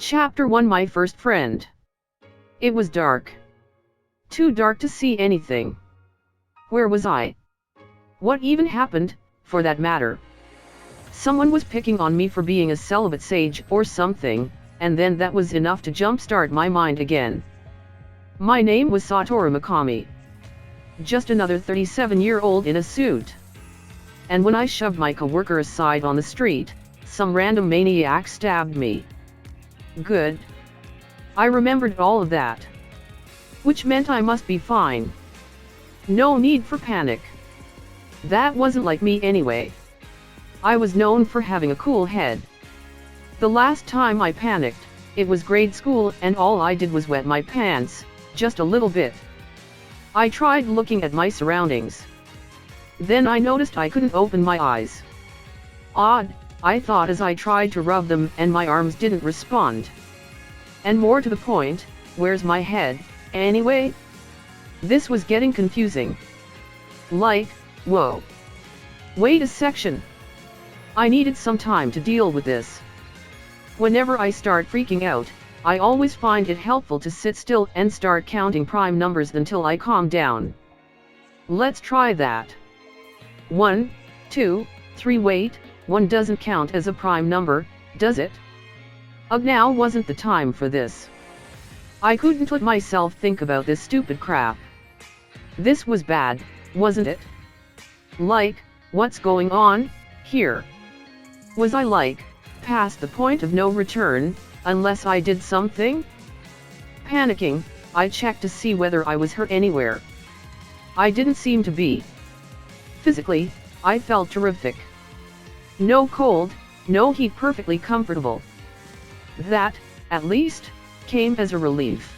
Chapter 1 My First Friend. It was dark. Too dark to see anything. Where was I? What even happened, for that matter? Someone was picking on me for being a celibate sage or something, and then that was enough to jumpstart my mind again. My name was Satoru Mikami. Just another 37-year-old in a suit. And when I shoved my coworker aside on the street, some random maniac stabbed me. Good. I remembered all of that. Which meant I must be fine. No need for panic. That wasn't like me anyway. I was known for having a cool head. The last time I panicked, it was grade school and all I did was wet my pants, just a little bit. I tried looking at my surroundings. Then I noticed I couldn't open my eyes. Odd, I thought as I tried to rub them and my arms didn't respond. And more to the point, where's my head, anyway? This was getting confusing. Like, whoa. Wait a section. I needed some time to deal with this. Whenever I start freaking out, I always find it helpful to sit still and start counting prime numbers until I calm down. Let's try that. 1, 2, 3 wait, 1 doesn't count as a prime number, does it? Ugh, now wasn't the time for this. I couldn't let myself think about this stupid crap. This was bad, wasn't it? Like, what's going on here? Was I like, past the point of no return, unless I did something? Panicking, I checked to see whether I was hurt anywhere. I didn't seem to be. Physically, I felt terrific. No cold, no heat, perfectly comfortable. That, at least, came as a relief.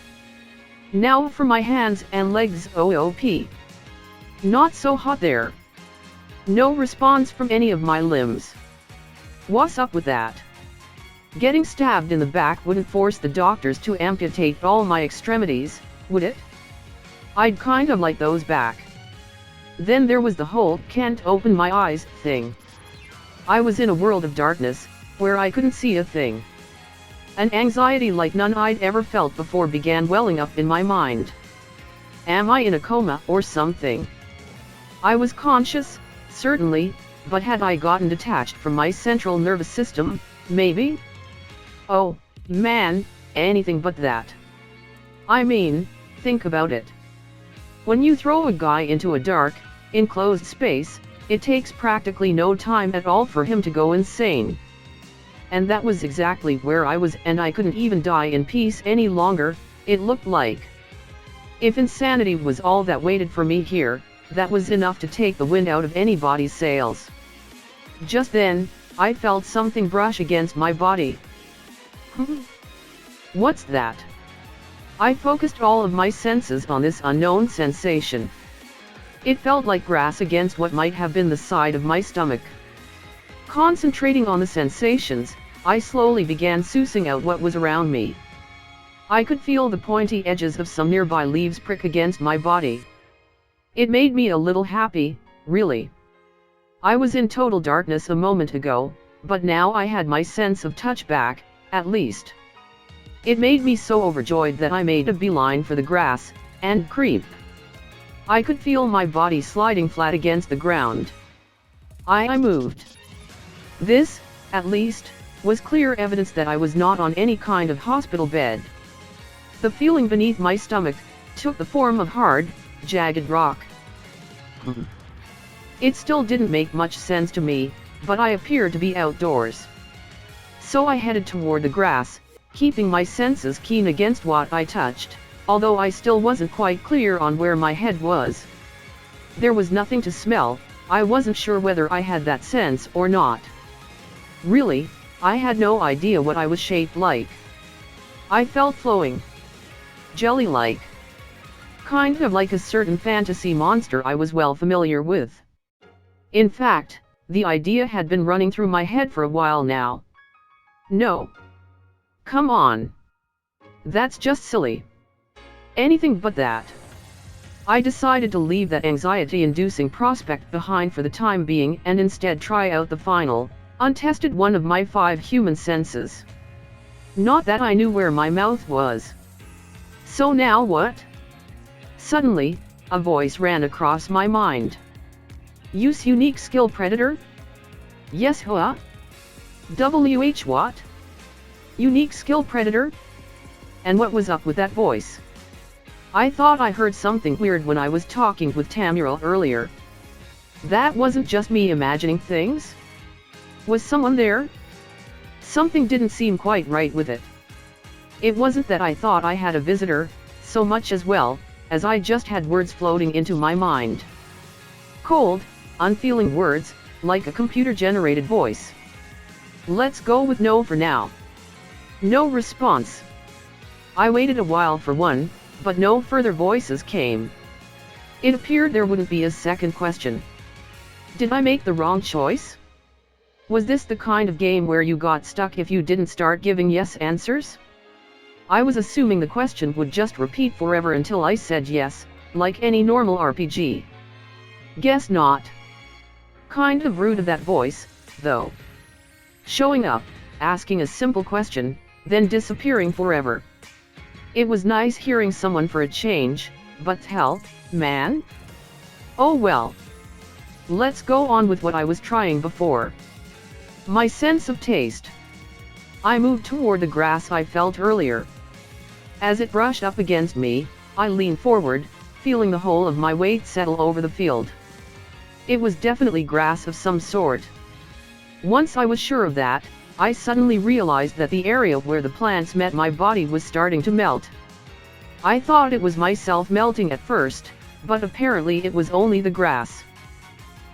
Now for my hands and legs, OOP. Not so hot there. No response from any of my limbs. What's up with that? Getting stabbed in the back wouldn't force the doctors to amputate all my extremities, would it? I'd kind of like those back. Then there was the whole can't open my eyes thing. I was in a world of darkness, where I couldn't see a thing. An anxiety like none I'd ever felt before began welling up in my mind. Am I in a coma or something? I was conscious, certainly, but had I gotten detached from my central nervous system, maybe? Oh, man, anything but that. I mean, think about it. When you throw a guy into a dark, enclosed space, it takes practically no time at all for him to go insane. And that was exactly where I was, and I couldn't even die in peace any longer, it looked like. If insanity was all that waited for me here, that was enough to take the wind out of anybody's sails. Just then, I felt something brush against my body. What's that? I focused all of my senses on this unknown sensation. It felt like grass against what might have been the side of my stomach. Concentrating on the sensations, I slowly began sussing out what was around me. I could feel the pointy edges of some nearby leaves prick against my body. It made me a little happy, really. I was in total darkness a moment ago, but now I had my sense of touch back, at least. It made me so overjoyed that I made a beeline for the grass, and creep. I could feel my body sliding flat against the ground. I moved. This, at least, was clear evidence that I was not on any kind of hospital bed. The feeling beneath my stomach took the form of hard, jagged rock. It still didn't make much sense to me, but I appeared to be outdoors. So I headed toward the grass, keeping my senses keen against what I touched, although I still wasn't quite clear on where my head was. There was nothing to smell, I wasn't sure whether I had that sense or not. Really, I had no idea what I was shaped like. I felt flowing. Jelly-like. Kind of like a certain fantasy monster I was well familiar with. In fact, the idea had been running through my head for a while now. No. Come on. That's just silly. Anything but that. I decided to leave that anxiety-inducing prospect behind for the time being and instead try out the final, untested one of my 5 human senses. Not that I knew where my mouth was. So now what? Suddenly, a voice ran across my mind. Use unique skill predator? Yes, huh? WH what? Unique skill predator? And what was up with that voice? I thought I heard something weird when I was talking with Tamura earlier. That wasn't just me imagining things? Was someone there? Something didn't seem quite right with it. It wasn't that I thought I had a visitor, so much as well, as I just had words floating into my mind. Cold, unfeeling words, like a computer-generated voice. Let's go with no for now. No response. I waited a while for one, but no further voices came. It appeared there wouldn't be a second question. Did I make the wrong choice? Was this the kind of game where you got stuck if you didn't start giving yes answers? I was assuming the question would just repeat forever until I said yes, like any normal RPG. Guess not. Kind of rude of that voice, though. Showing up, asking a simple question, then disappearing forever. It was nice hearing someone for a change, but hell, man? Oh well. Let's go on with what I was trying before. My sense of taste. I moved toward the grass I felt earlier. As it brushed up against me, I leaned forward, feeling the whole of my weight settle over the field. It was definitely grass of some sort. Once I was sure of that, I suddenly realized that the area where the plants met my body was starting to melt. I thought it was myself melting at first, but apparently it was only the grass.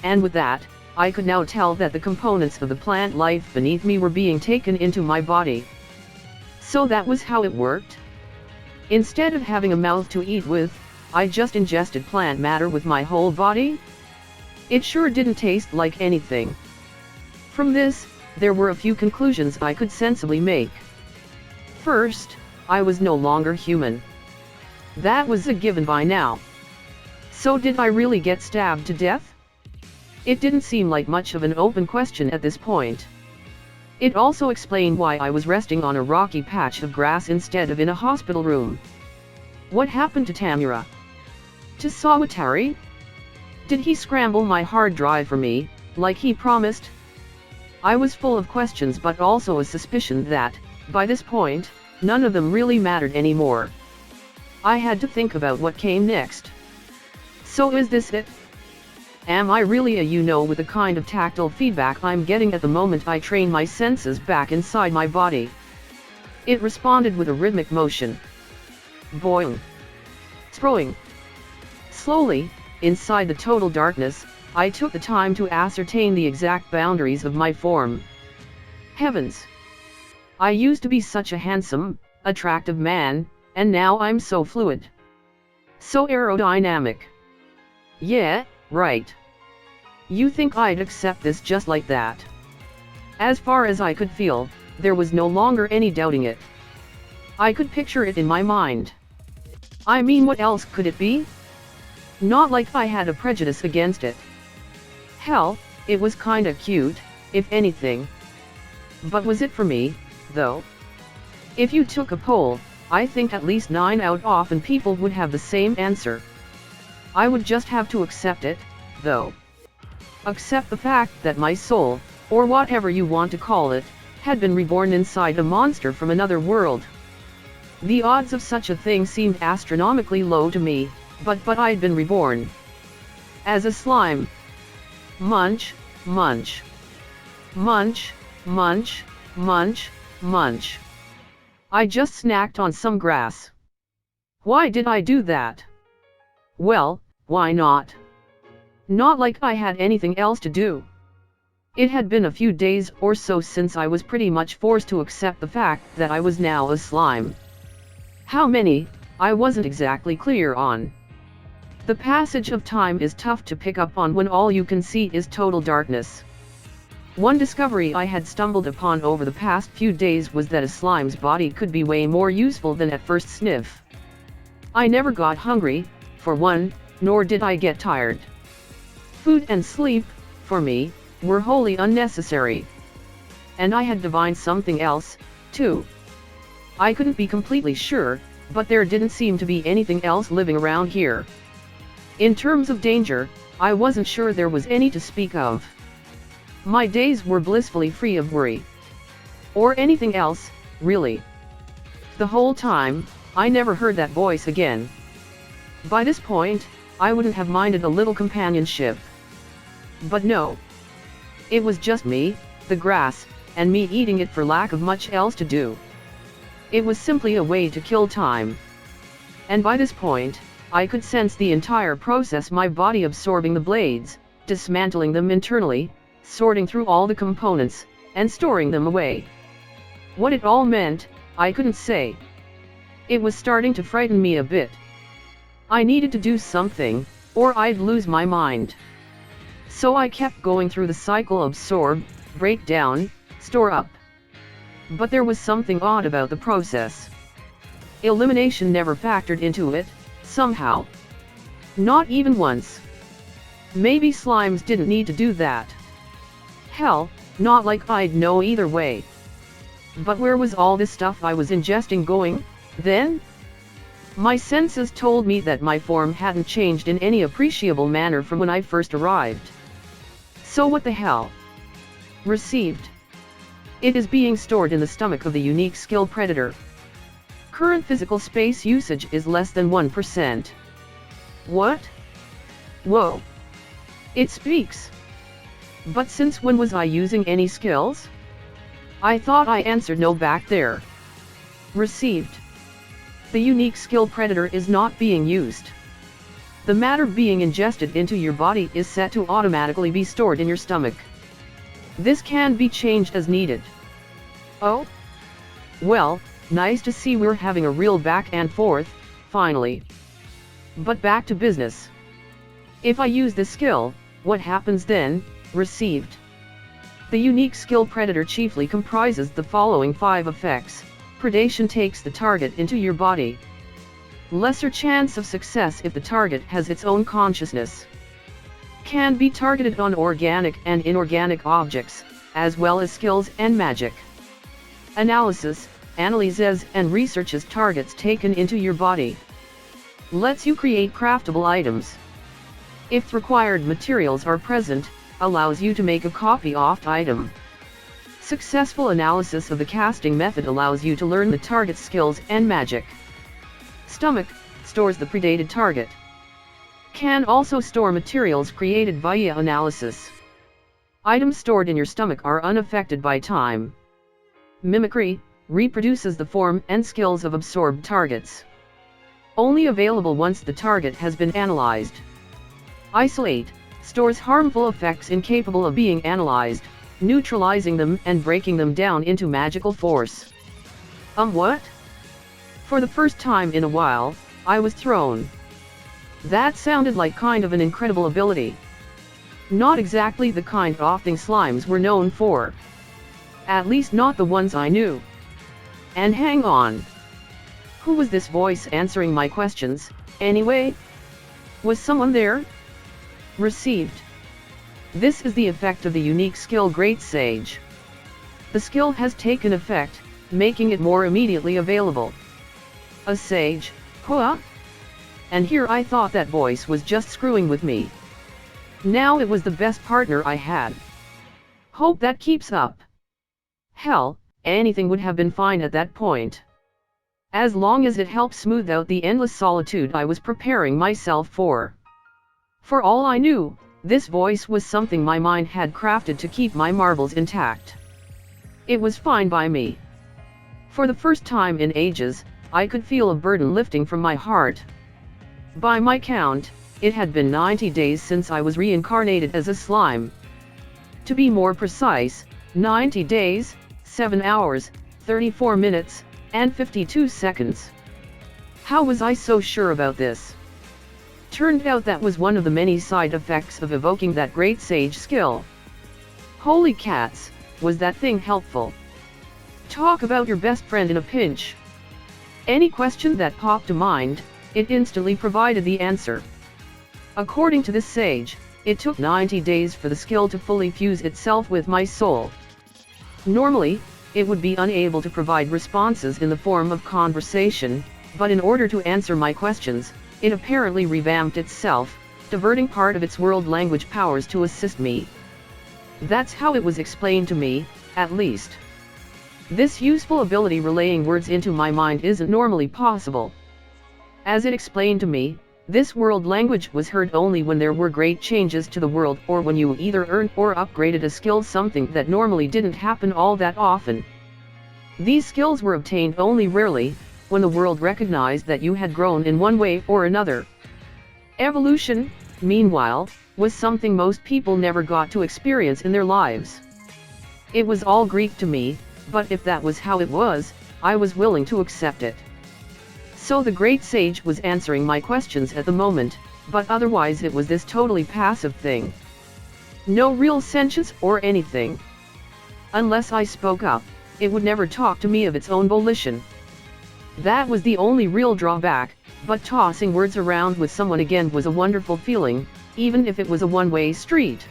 And with that, I could now tell that the components of the plant life beneath me were being taken into my body. So that was how it worked? Instead of having a mouth to eat with, I just ingested plant matter with my whole body? It sure didn't taste like anything. From this, there were a few conclusions I could sensibly make. First, I was no longer human. That was a given by now. So did I really get stabbed to death? It didn't seem like much of an open question at this point. It also explained why I was resting on a rocky patch of grass instead of in a hospital room. What happened to Tamura? To Sawatari? Did he scramble my hard drive for me, like he promised? I was full of questions but also a suspicion that, by this point, none of them really mattered anymore. I had to think about what came next. So is this it? Am I really a you-know with the kind of tactile feedback I'm getting at the moment I train my senses back inside my body? It responded with a rhythmic motion. Boing. Throwing. Slowly, inside the total darkness, I took the time to ascertain the exact boundaries of my form. Heavens! I used to be such a handsome, attractive man, and now I'm so fluid. So aerodynamic. Yeah, right. You think I'd accept this just like that? As far as I could feel, there was no longer any doubting it. I could picture it in my mind. I mean, what else could it be? Not like I had a prejudice against it. Hell, it was kinda cute, if anything. But was it for me, though? If you took a poll, I think at least 9 out of 10 people would have the same answer. I would just have to accept it, though. Accept the fact that my soul, or whatever you want to call it, had been reborn inside a monster from another world. The odds of such a thing seemed astronomically low to me, but I'd been reborn. As a slime. Munch, munch. Munch, munch, munch, munch. I just snacked on some grass. Why did I do that? Well, why not? Not like I had anything else to do. It had been a few days or so since I was pretty much forced to accept the fact that I was now a slime. How many, I wasn't exactly clear on. The passage of time is tough to pick up on when all you can see is total darkness. One discovery I had stumbled upon over the past few days was that a slime's body could be way more useful than at first sniff. I never got hungry, for one, nor did I get tired. Food and sleep, for me, were wholly unnecessary. And I had divined something else, too. I couldn't be completely sure, but there didn't seem to be anything else living around here. In terms of danger, I wasn't sure there was any to speak of. My days were blissfully free of worry. Or anything else, really. The whole time, I never heard that voice again. By this point, I wouldn't have minded a little companionship. But no. It was just me, the grass, and me eating it for lack of much else to do. It was simply a way to kill time. And by this point, I could sense the entire process, my body absorbing the blades, dismantling them internally, sorting through all the components, and storing them away. What it all meant, I couldn't say. It was starting to frighten me a bit. I needed to do something, or I'd lose my mind. So I kept going through the cycle: absorb, break down, store up. But there was something odd about the process. Elimination never factored into it, somehow. Not even once. Maybe slimes didn't need to do that. Hell, not like I'd know either way. But where was all this stuff I was ingesting going, then? My senses told me that my form hadn't changed in any appreciable manner from when I first arrived. So what the hell? Received. It is being stored in the stomach of the unique skill predator. Current physical space usage is less than 1%. What? Whoa. It speaks. But since when was I using any skills? I thought I answered no back there. Received. The unique skill predator is not being used. The matter being ingested into your body is set to automatically be stored in your stomach. This can be changed as needed. Oh? Well, nice to see we're having a real back and forth, finally. But back to business. If I use this skill, what happens then? Received. The unique skill predator chiefly comprises the following 5 effects. Predation takes the target into your body. Lesser chance of success if the target has its own consciousness. Can be targeted on organic and inorganic objects, as well as skills and magic. Analysis, analyzes and researches targets taken into your body. Lets you create craftable items. If required materials are present, allows you to make a copy-off item. Successful analysis of the casting method allows you to learn the target's skills and magic. Stomach, stores the predated target. Can also store materials created via analysis. Items stored in your stomach are unaffected by time. Mimicry, reproduces the form and skills of absorbed targets. Only available once the target has been analyzed. Isolate, stores harmful effects incapable of being analyzed, neutralizing them and breaking them down into magical force. What? For the first time in a while, I was thrown. That sounded like kind of an incredible ability. Not exactly the kind of thing slimes were known for. At least not the ones I knew. And hang on. Who was this voice answering my questions, anyway? Was someone there? Received. This is the effect of the unique skill Great Sage. The skill has taken effect, making it more immediately available. A sage, huh? And here I thought that voice was just screwing with me. Now it was the best partner I had. Hope that keeps up. Hell, anything would have been fine at that point. As long as it helped smooth out the endless solitude I was preparing myself for. For all I knew, this voice was something my mind had crafted to keep my marbles intact. It was fine by me. For the first time in ages, I could feel a burden lifting from my heart. By my count, it had been 90 days since I was reincarnated as a slime. To be more precise, 90 days, 7 hours, 34 minutes, and 52 seconds. How was I so sure about this? Turned out that was one of the many side effects of evoking that great sage skill. Holy cats, was that thing helpful. Talk about your best friend in a pinch. Any question that popped to mind, it instantly provided the answer. According to this sage, it took 90 days for the skill to fully fuse itself with my soul. Normally, it would be unable to provide responses in the form of conversation, but in order to answer my questions, it apparently revamped itself, diverting part of its world language powers to assist me. That's how it was explained to me, at least. This useful ability relaying words into my mind isn't normally possible. As it explained to me, this world language was heard only when there were great changes to the world or when you either earned or upgraded a skill, something that normally didn't happen all that often. These skills were obtained only rarely, when the world recognized that you had grown in one way or another. Evolution, meanwhile, was something most people never got to experience in their lives. It was all Greek to me, but if that was how it was, I was willing to accept it. So the great sage was answering my questions at the moment, but otherwise it was this totally passive thing. No real sentience or anything. Unless I spoke up, it would never talk to me of its own volition. That was the only real drawback, but tossing words around with someone again was a wonderful feeling, even if it was a one-way street.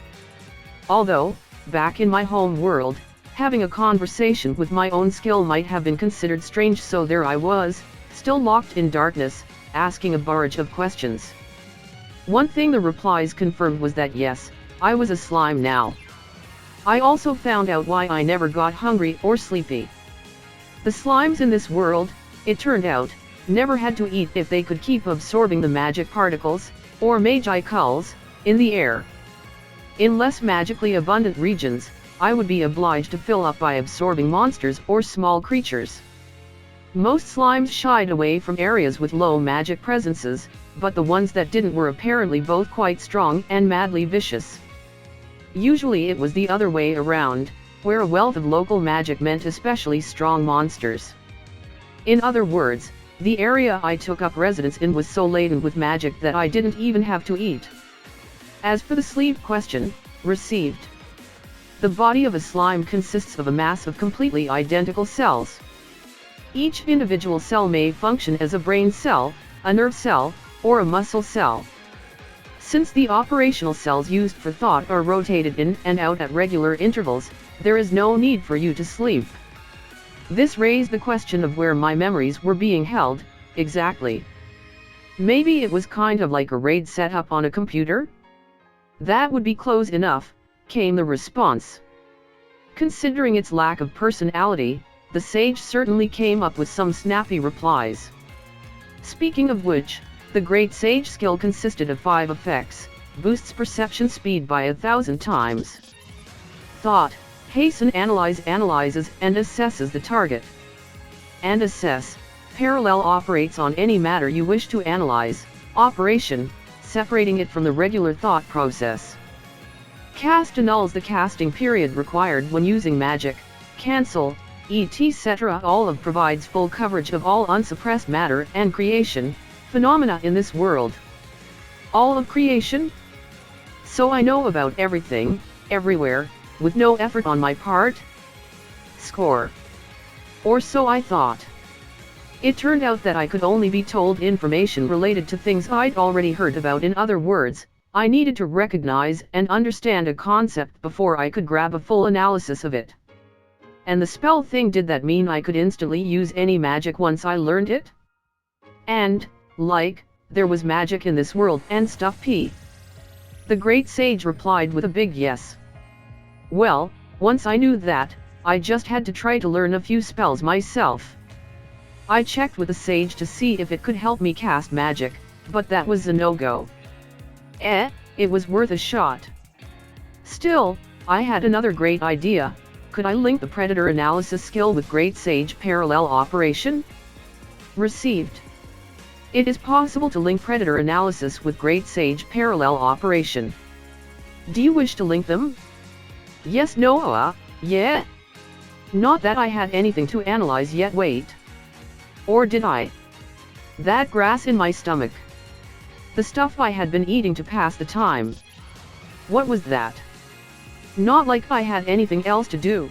Although, back in my home world, having a conversation with my own skill might have been considered strange, so there I was, still locked in darkness, asking a barrage of questions. One thing the replies confirmed was that yes, I was a slime now. I also found out why I never got hungry or sleepy. The slimes in this world, it turned out, never had to eat if they could keep absorbing the magic particles, or magicals, in the air. In less magically abundant regions, I would be obliged to fill up by absorbing monsters or small creatures. Most slimes shied away from areas with low magic presences, but the ones that didn't were apparently both quite strong and madly vicious. Usually it was the other way around, where a wealth of local magic meant especially strong monsters. In other words, the area I took up residence in was so laden with magic that I didn't even have to eat. As for the sleep question, received. The body of a slime consists of a mass of completely identical cells. Each individual cell may function as a brain cell, a nerve cell, or a muscle cell. Since the operational cells used for thought are rotated in and out at regular intervals, there is no need for you to sleep. This raised the question of where my memories were being held, exactly. Maybe it was kind of like a RAID setup on a computer? That would be close enough, came the response. Considering its lack of personality, the sage certainly came up with some snappy replies. Speaking of which, the great sage skill consisted of 5 effects: boosts perception speed by 1,000 times. Thought, hasten, analyzes and assesses the target. And assess, parallel operates on any matter you wish to analyze. Operation, separating it from the regular thought process. Cast annuls the casting period required when using magic. Cancel, etc. All of provides full coverage of all unsuppressed matter and creation phenomena in this world. All of creation? So I know about everything, everywhere, with no effort on my part? Score. Or so I thought. It turned out that I could only be told information related to things I'd already heard about. In other words, I needed to recognize and understand a concept before I could grab a full analysis of it. And the spell thing, did that mean I could instantly use any magic once I learned it? And, like, there was magic in this world and stuff p. The great sage replied with a big yes. Well, once I knew that, I just had to try to learn a few spells myself. I checked with the sage to see if it could help me cast magic, but that was a no-go. It was worth a shot. Still, I had another great idea. Could I link the predator analysis skill with great sage parallel operation? Received. It is possible to link predator analysis with great sage parallel operation. Do you wish to link them? Yes, no, yeah. Not that I had anything to analyze yet. Wait. Or did I? That grass in my stomach. The stuff I had been eating to pass the time. What was that? Not like I had anything else to do.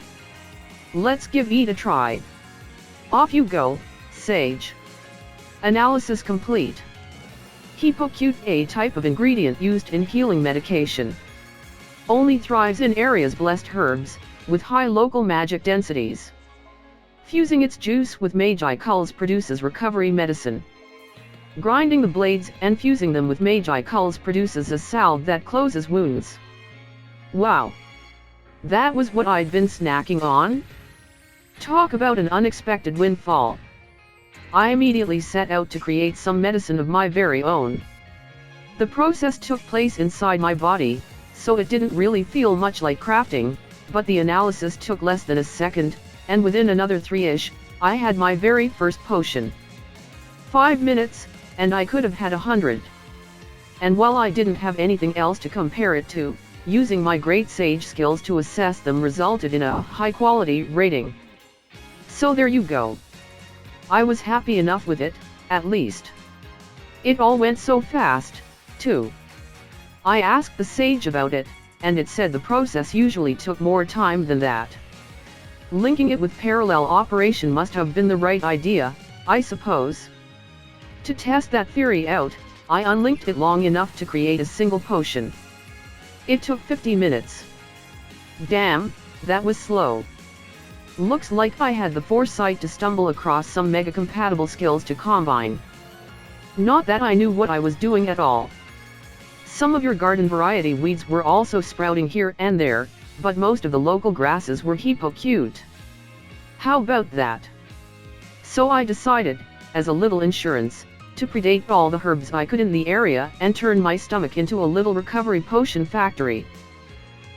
Let's give it a try. Off you go, sage. Analysis complete. Hippocute, a type of ingredient used in healing medication. Only thrives in areas blessed herbs, with high local magic densities. Fusing its juice with magi culls produces recovery medicine. Grinding the blades and fusing them with magi culls produces a salve that closes wounds. Wow! That was what I'd been snacking on? Talk about an unexpected windfall. I immediately set out to create some medicine of my very own. The process took place inside my body, so it didn't really feel much like crafting, but the analysis took less than a second, and within another 3-ish, I had my very first potion. 5 minutes, and I could have had 100. And while I didn't have anything else to compare it to, using my great sage skills to assess them resulted in a high-quality rating. So there you go. I was happy enough with it, at least. It all went so fast, too. I asked the sage about it, and it said the process usually took more time than that. Linking it with parallel operation must have been the right idea, I suppose. To test that theory out, I unlinked it long enough to create a single potion. It took 50 minutes. Damn, that was slow. Looks like I had the foresight to stumble across some mega-compatible skills to combine. Not that I knew what I was doing at all. Some of your garden variety weeds were also sprouting here and there, but most of the local grasses were heapo cute. How about that? So I decided, as a little insurance, to predate all the herbs I could in the area and turn my stomach into a little recovery potion factory.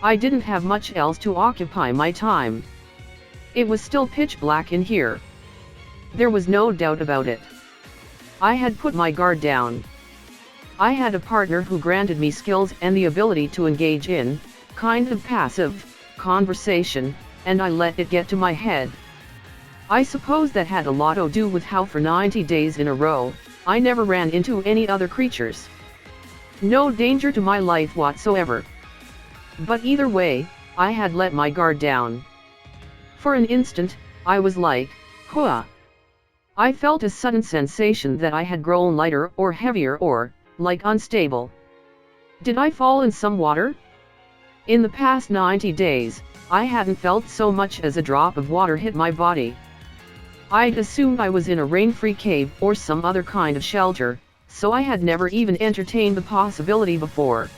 I didn't have much else to occupy my time. It was still pitch black in here. There was no doubt about it. I had put my guard down. I had a partner who granted me skills and the ability to engage in, kind of passive, conversation, and I let it get to my head. I suppose that had a lot to do with how for 90 days in a row, I never ran into any other creatures. No danger to my life whatsoever. But either way, I had let my guard down. For an instant, I was like, "Hua." I felt a sudden sensation that I had grown lighter or heavier or, like unstable. Did I fall in some water? In the past 90 days, I hadn't felt so much as a drop of water hit my body. I'd assumed I was in a rain-free cave or some other kind of shelter, so I had never even entertained the possibility before.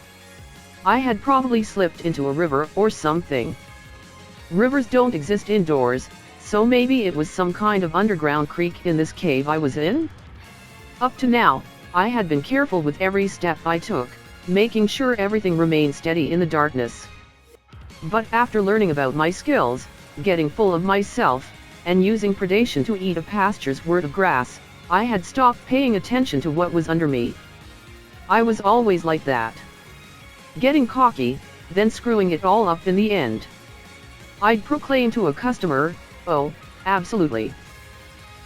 I had probably slipped into a river or something. Rivers don't exist indoors, so maybe it was some kind of underground creek in this cave I was in? Up to now, I had been careful with every step I took, making sure everything remained steady in the darkness. But after learning about my skills, getting full of myself, and using predation to eat a pasture's worth of grass, I had stopped paying attention to what was under me. I was always like that. Getting cocky, then screwing it all up in the end. I'd proclaim to a customer, "Oh, absolutely.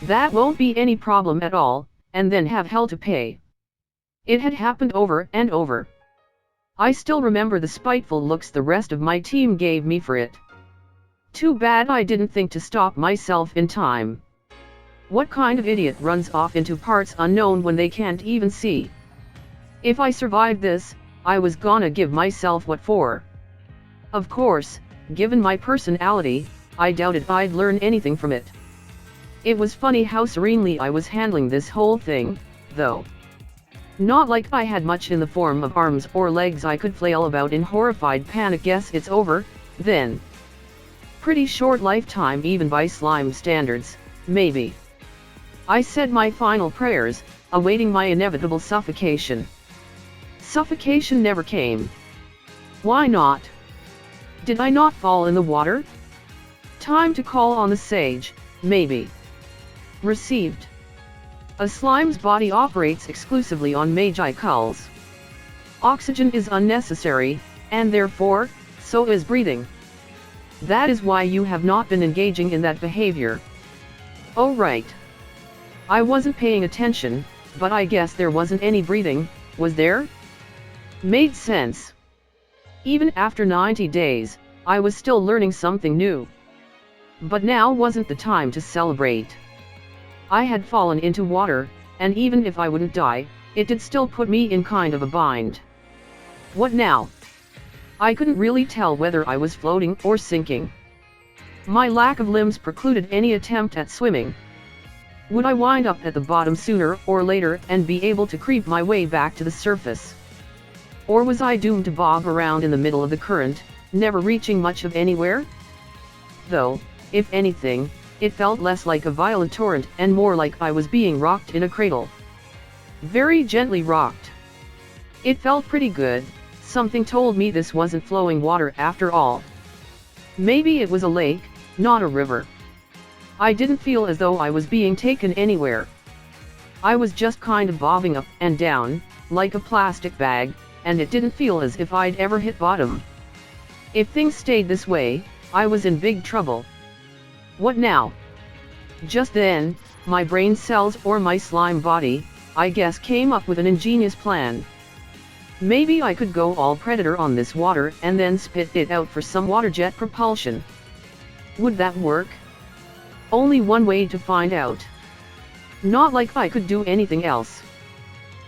That won't be any problem at all," and then have hell to pay. It had happened over and over. I still remember the spiteful looks the rest of my team gave me for it. Too bad I didn't think to stop myself in time. What kind of idiot runs off into parts unknown when they can't even see? If I survived this, I was gonna give myself what for. Of course, given my personality, I doubted I'd learn anything from it. It was funny how serenely I was handling this whole thing, though. Not like I had much in the form of arms or legs I could flail about in horrified panic. Guess it's over, then. Pretty short lifetime even by slime standards, maybe. I said my final prayers, awaiting my inevitable suffocation. Suffocation never came. Why not? Did I not fall in the water? Time to call on the sage, maybe. Received. A slime's body operates exclusively on magi culls. Oxygen is unnecessary, and therefore, so is breathing. That is why you have not been engaging in that behavior. Oh right. I wasn't paying attention, but I guess there wasn't any breathing, was there? Made sense. Even after 90 days, I was still learning something new. But now wasn't the time to celebrate. I had fallen into water, and even if I wouldn't die, it did still put me in kind of a bind. What now? I couldn't really tell whether I was floating or sinking. My lack of limbs precluded any attempt at swimming. Would I wind up at the bottom sooner or later and be able to creep my way back to the surface? Or was I doomed to bob around in the middle of the current, never reaching much of anywhere? Though, if anything, it felt less like a violent torrent and more like I was being rocked in a cradle. Very gently rocked. It felt pretty good. Something told me this wasn't flowing water after all. Maybe it was a lake, not a river. I didn't feel as though I was being taken anywhere. I was just kind of bobbing up and down, like a plastic bag, and it didn't feel as if I'd ever hit bottom. If things stayed this way, I was in big trouble. What now? Just then, my brain cells or my slime body, I guess, came up with an ingenious plan. Maybe I could go all predator on this water and then spit it out for some water jet propulsion. Would that work? Only one way to find out. Not like I could do anything else.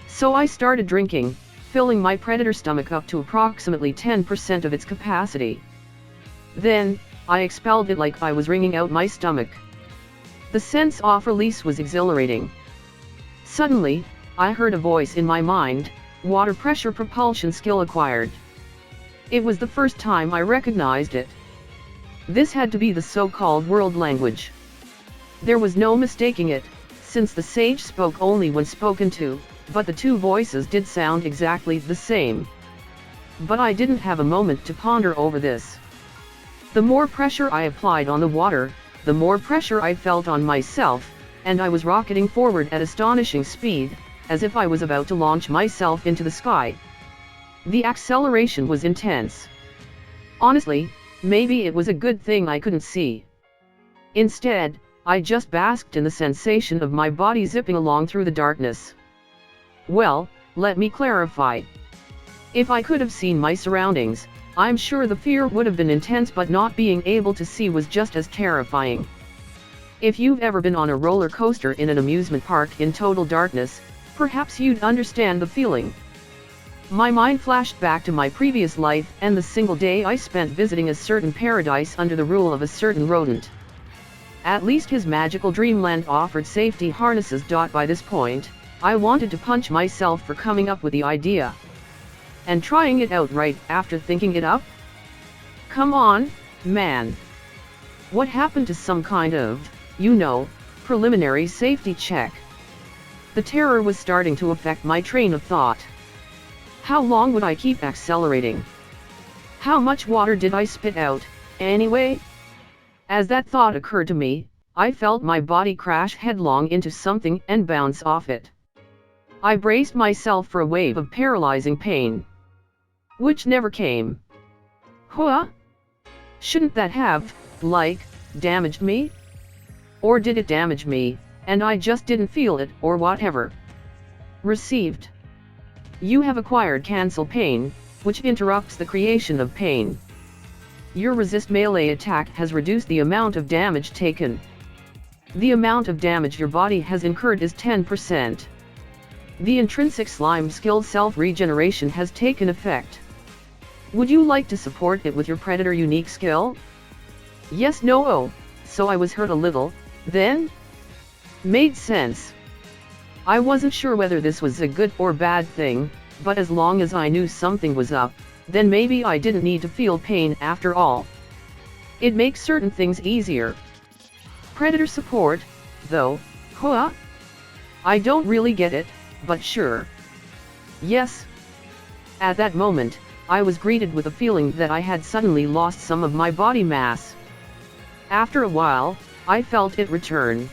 So I started drinking, filling my predator stomach up to approximately 10% of its capacity. Then, I expelled it like I was wringing out my stomach. The sense of release was exhilarating. Suddenly, I heard a voice in my mind, water pressure propulsion skill acquired. It was the first time I recognized it. This had to be the so-called world language. There was no mistaking it, since the sage spoke only when spoken to, but the two voices did sound exactly the same. But I didn't have a moment to ponder over this. The more pressure I applied on the water, the more pressure I felt on myself, and I was rocketing forward at astonishing speed, as if I was about to launch myself into the sky. The acceleration was intense. Honestly, maybe it was a good thing I couldn't see. Instead, I just basked in the sensation of my body zipping along through the darkness. Well, let me clarify. If I could have seen my surroundings, I'm sure the fear would have been intense, but not being able to see was just as terrifying. If you've ever been on a roller coaster in an amusement park in total darkness, perhaps you'd understand the feeling. My mind flashed back to my previous life and the single day I spent visiting a certain paradise under the rule of a certain rodent. At least his magical dreamland offered safety harnesses. By this point, I wanted to punch myself for coming up with the idea. And trying it out right after thinking it up? Come on, man. What happened to some kind of, preliminary safety check? The terror was starting to affect my train of thought. How long would I keep accelerating? How much water did I spit out, anyway? As that thought occurred to me, I felt my body crash headlong into something and bounce off it. I braced myself for a wave of paralyzing pain, which never came. Huh? Shouldn't that have, damaged me? Or did it damage me, and I just didn't feel it, or whatever? Received. You have acquired cancel pain, which interrupts the creation of pain. Your resist melee attack has reduced the amount of damage taken. The amount of damage your body has incurred is 10%. The intrinsic slime skill self-regeneration has taken effect. Would you like to support it with your predator unique skill? Yes, no, oh, so I was hurt a little, then? Made sense. I wasn't sure whether this was a good or bad thing, but as long as I knew something was up, then maybe I didn't need to feel pain after all. It makes certain things easier. Predator support, though, huh? I don't really get it, but sure. Yes. At that moment, I was greeted with a feeling that I had suddenly lost some of my body mass. After a while, I felt it return.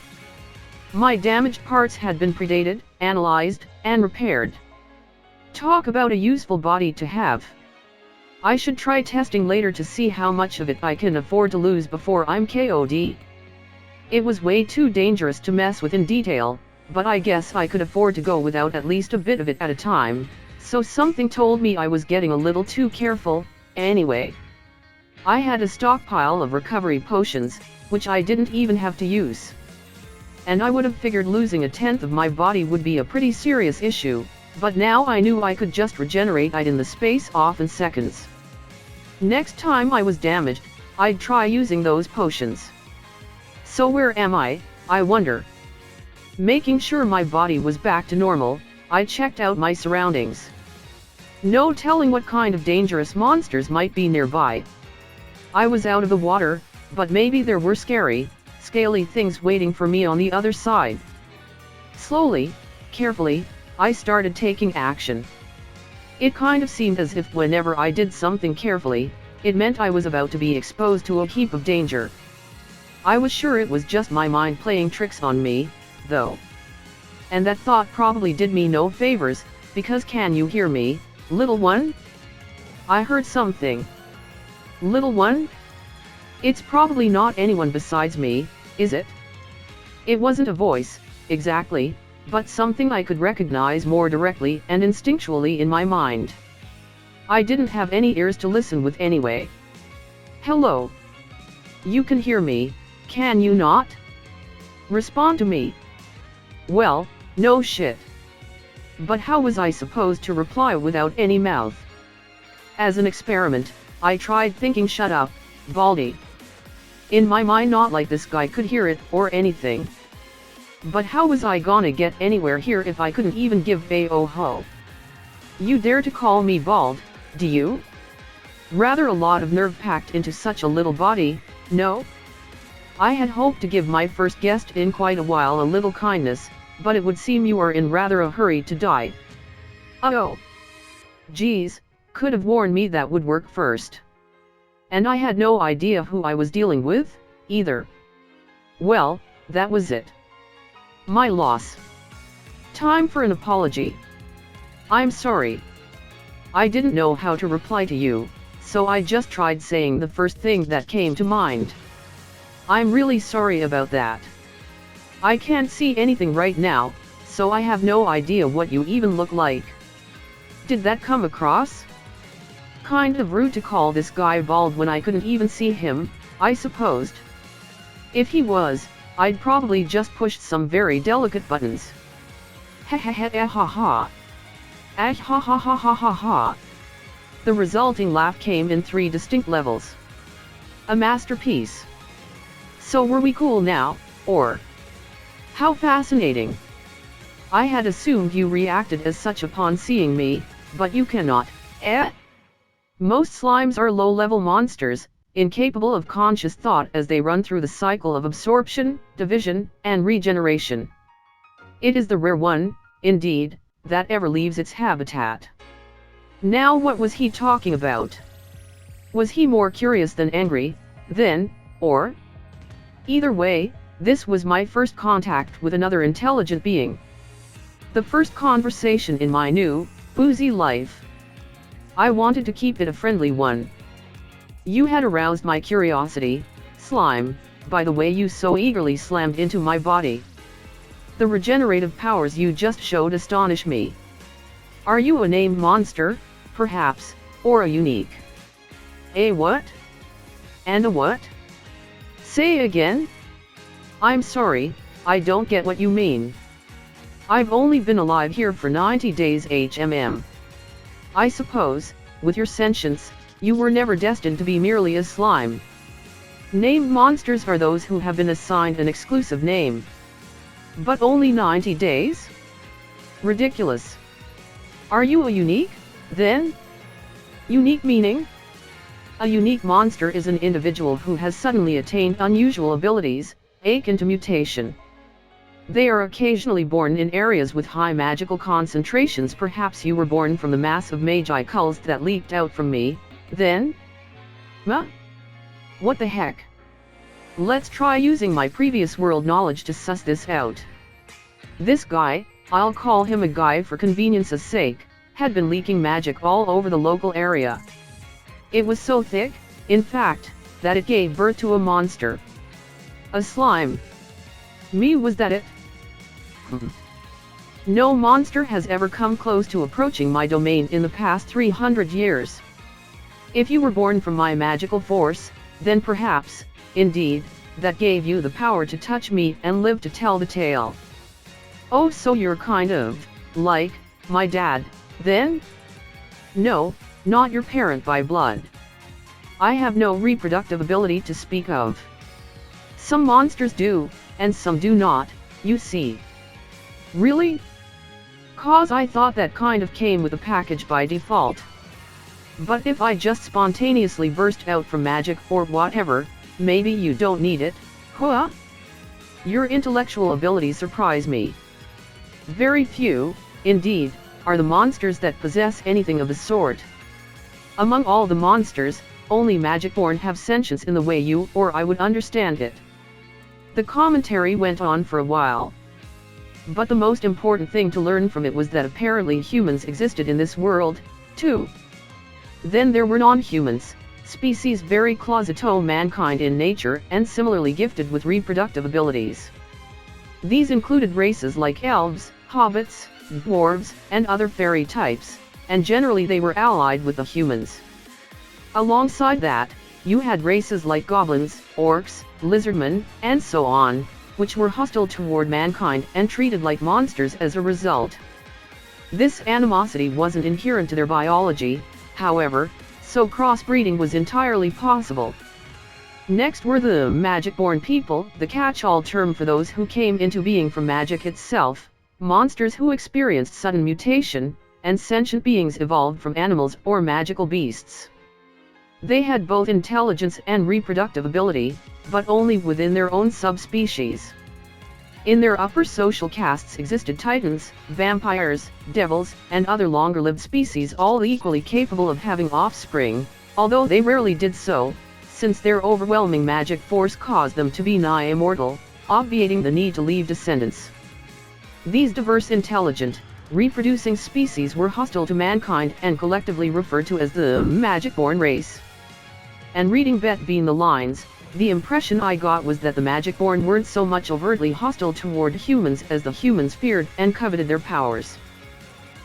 My damaged parts had been predated, analyzed, and repaired. Talk about a useful body to have. I should try testing later to see how much of it I can afford to lose before I'm KO'd. It was way too dangerous to mess with in detail, but I guess I could afford to go without at least a bit of it at a time, so something told me I was getting a little too careful, anyway. I had a stockpile of recovery potions, which I didn't even have to use. And I would have figured losing a tenth of my body would be a pretty serious issue, but now I knew I could just regenerate it in the space of seconds. Next time I was damaged, I'd try using those potions. So where am I wonder? Making sure my body was back to normal, I checked out my surroundings. No telling what kind of dangerous monsters might be nearby. I was out of the water, but maybe there were scary, scaly things waiting for me on the other side. Slowly, carefully, I started taking action. It kind of seemed as if whenever I did something carefully, it meant I was about to be exposed to a heap of danger. I was sure it was just my mind playing tricks on me, though. And that thought probably did me no favors, because can you hear me, little one? I heard something. Little one? It's probably not anyone besides me, is it? It wasn't a voice, exactly, but something I could recognize more directly and instinctually in my mind. I didn't have any ears to listen with anyway. Hello. You can hear me, can you not? Respond to me. Well, no shit. But how was I supposed to reply without any mouth? As an experiment, I tried thinking shut up, Baldy. In my mind not like this guy could hear it or anything. But how was I gonna get anywhere here if I couldn't even give a oh-ho? You dare to call me bald, do you? Rather a lot of nerve packed into such a little body, no? I had hoped to give my first guest in quite a while a little kindness, but it would seem you are in rather a hurry to die. Oh. Geez, could have warned me that would work first. And I had no idea who I was dealing with, either. Well, that was it. My loss. Time for an apology. I'm sorry. I didn't know how to reply to you, so I just tried saying the first thing that came to mind. I'm really sorry about that. I can't see anything right now, so I have no idea what you even look like. Did that come across? Kind of rude to call this guy bald when I couldn't even see him, I supposed. If he was, I'd probably just pushed some very delicate buttons. Ha ha ha ha ha. Ah ha ha ha ha ha ha. The resulting laugh came in 3 distinct levels. A masterpiece. So were we cool now, or? How fascinating. I had assumed you reacted as such upon seeing me, but you cannot, eh? Most slimes are low-level monsters, incapable of conscious thought as they run through the cycle of absorption, division, and regeneration. It is the rare one, indeed, that ever leaves its habitat. Now what was he talking about? Was he more curious than angry, then, or? Either way, this was my first contact with another intelligent being. The first conversation in my new, boozy life. I wanted to keep it a friendly one. You had aroused my curiosity, slime, by the way you so eagerly slammed into my body. The regenerative powers you just showed astonish me. Are you a named monster, perhaps, or a unique? A what? And a what? Say again? I'm sorry, I don't get what you mean. I've only been alive here for 90 days HMM. I suppose, with your sentience, you were never destined to be merely a slime. Named monsters are those who have been assigned an exclusive name. But only 90 days? Ridiculous. Are you a unique, then? Unique meaning? A unique monster is an individual who has suddenly attained unusual abilities, akin to mutation. They are occasionally born in areas with high magical concentrations. Perhaps you were born from the mass of magi cults that leaked out from me, then? What the heck? Let's try using my previous world knowledge to suss this out. This guy, I'll call him a guy for convenience's sake, had been leaking magic all over the local area. It was so thick, in fact, that it gave birth to a monster. A slime. Me, was that it? No monster has ever come close to approaching my domain in the past 300 years. If you were born from my magical force, then perhaps, indeed, that gave you the power to touch me and live to tell the tale. Oh, so you're kind of, like, my dad, then? No, not your parent by blood. I have no reproductive ability to speak of. Some monsters do, and some do not, you see. Really? 'Cause I thought that kind of came with a package by default. But if I just spontaneously burst out from magic or whatever, maybe you don't need it, huh? Your intellectual abilities surprise me. Very few, indeed, are the monsters that possess anything of the sort. Among all the monsters, only magic-born have sentience in the way you or I would understand it. The commentary went on for a while. But the most important thing to learn from it was that apparently humans existed in this world, too. Then there were non-humans, species very close to mankind in nature and similarly gifted with reproductive abilities. These included races like elves, hobbits, dwarves, and other fairy types, and generally they were allied with the humans. Alongside that, you had races like goblins, orcs, lizardmen, and so on, which were hostile toward mankind and treated like monsters as a result. This animosity wasn't inherent to their biology, however, so crossbreeding was entirely possible. Next were the magic-born people, the catch-all term for those who came into being from magic itself, monsters who experienced sudden mutation, and sentient beings evolved from animals or magical beasts. They had both intelligence and reproductive ability, but only within their own subspecies. In their upper social castes existed titans, vampires, devils, and other longer-lived species all equally capable of having offspring, although they rarely did so, since their overwhelming magic force caused them to be nigh immortal, obviating the need to leave descendants. These diverse intelligent, reproducing species were hostile to mankind and collectively referred to as the magic-born race. And reading between the lines, the impression I got was that the magic-born weren't so much overtly hostile toward humans as the humans feared and coveted their powers.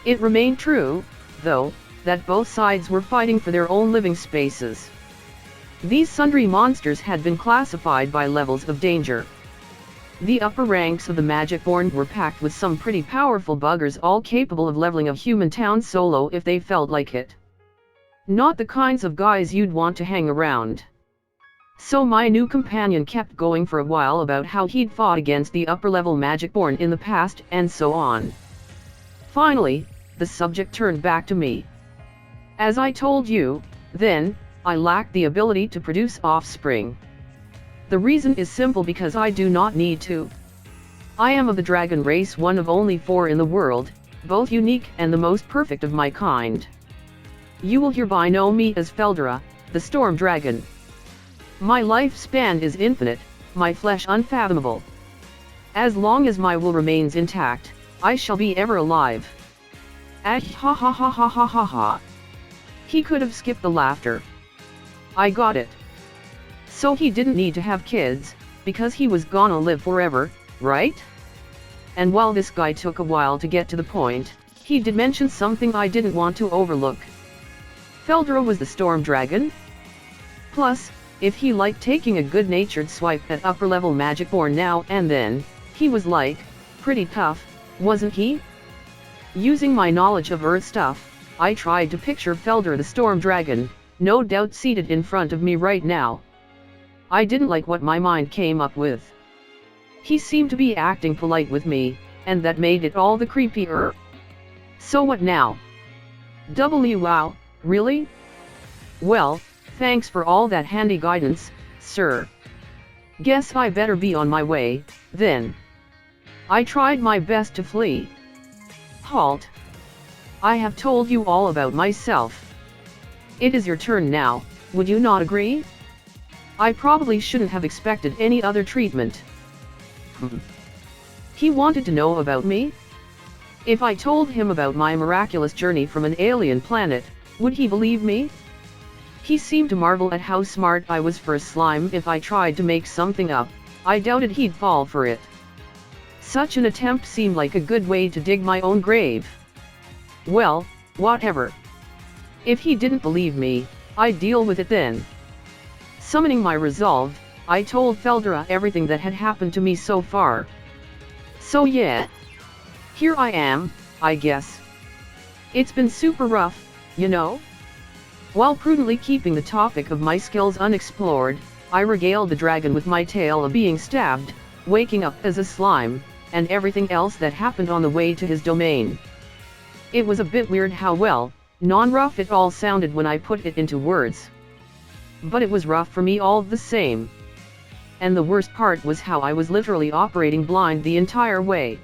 It remained true, though, that both sides were fighting for their own living spaces. These sundry monsters had been classified by levels of danger. The upper ranks of the magic-born were packed with some pretty powerful buggers all capable of leveling a human town solo if they felt like it. Not the kinds of guys you'd want to hang around. So my new companion kept going for a while about how he'd fought against the upper-level magic-born in the past and so on. Finally, the subject turned back to me. As I told you, then, I lack the ability to produce offspring. The reason is simple because I do not need to. I am of the dragon race, one of only 4 in the world, both unique and the most perfect of my kind. You will hereby know me as Feldera, the storm dragon. My lifespan is infinite, my flesh unfathomable. As long as my will remains intact, I shall be ever alive. Ah ha ha ha ha ha ha ha. He could have skipped the laughter. I got it. So he didn't need to have kids, because he was gonna live forever, right? And while this guy took a while to get to the point, he did mention something I didn't want to overlook. Feldera was the storm dragon? Plus, if he liked taking a good-natured swipe at upper-level magic-born now and then, he was like, pretty tough, wasn't he? Using my knowledge of Earth stuff, I tried to picture Feldera the storm dragon, no doubt seated in front of me right now. I didn't like what my mind came up with. He seemed to be acting polite with me, and that made it all the creepier. So what now? Wow, really? Well, thanks for all that handy guidance, sir. Guess I better be on my way, then. I tried my best to flee. Halt. I have told you all about myself. It is your turn now, would you not agree? I probably shouldn't have expected any other treatment. He wanted to know about me? If I told him about my miraculous journey from an alien planet, would he believe me? He seemed to marvel at how smart I was for a slime. If I tried to make something up, I doubted he'd fall for it. Such an attempt seemed like a good way to dig my own grave. Well, whatever. If he didn't believe me, I'd deal with it then. Summoning my resolve, I told Feldera everything that had happened to me so far. So yeah. Here I am, I guess. It's been super rough, you know? While prudently keeping the topic of my skills unexplored, I regaled the dragon with my tale of being stabbed, waking up as a slime, and everything else that happened on the way to his domain. It was a bit weird how well, non-rough it all sounded when I put it into words. But it was rough for me all the same. And the worst part was how I was literally operating blind the entire way.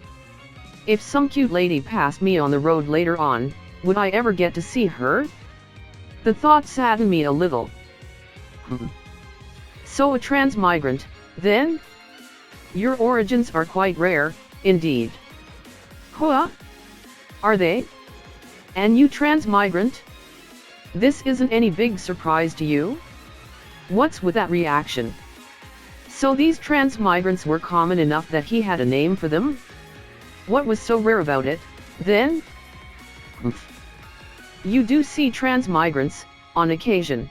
If some cute lady passed me on the road later on, would I ever get to see her? The thought saddened me a little. So a transmigrant, then? Your origins are quite rare, indeed. Huh? Are they? And you transmigrant? This isn't any big surprise to you? What's with that reaction? So these transmigrants were common enough that he had a name for them? What was so rare about it, then? You do see transmigrants, on occasion.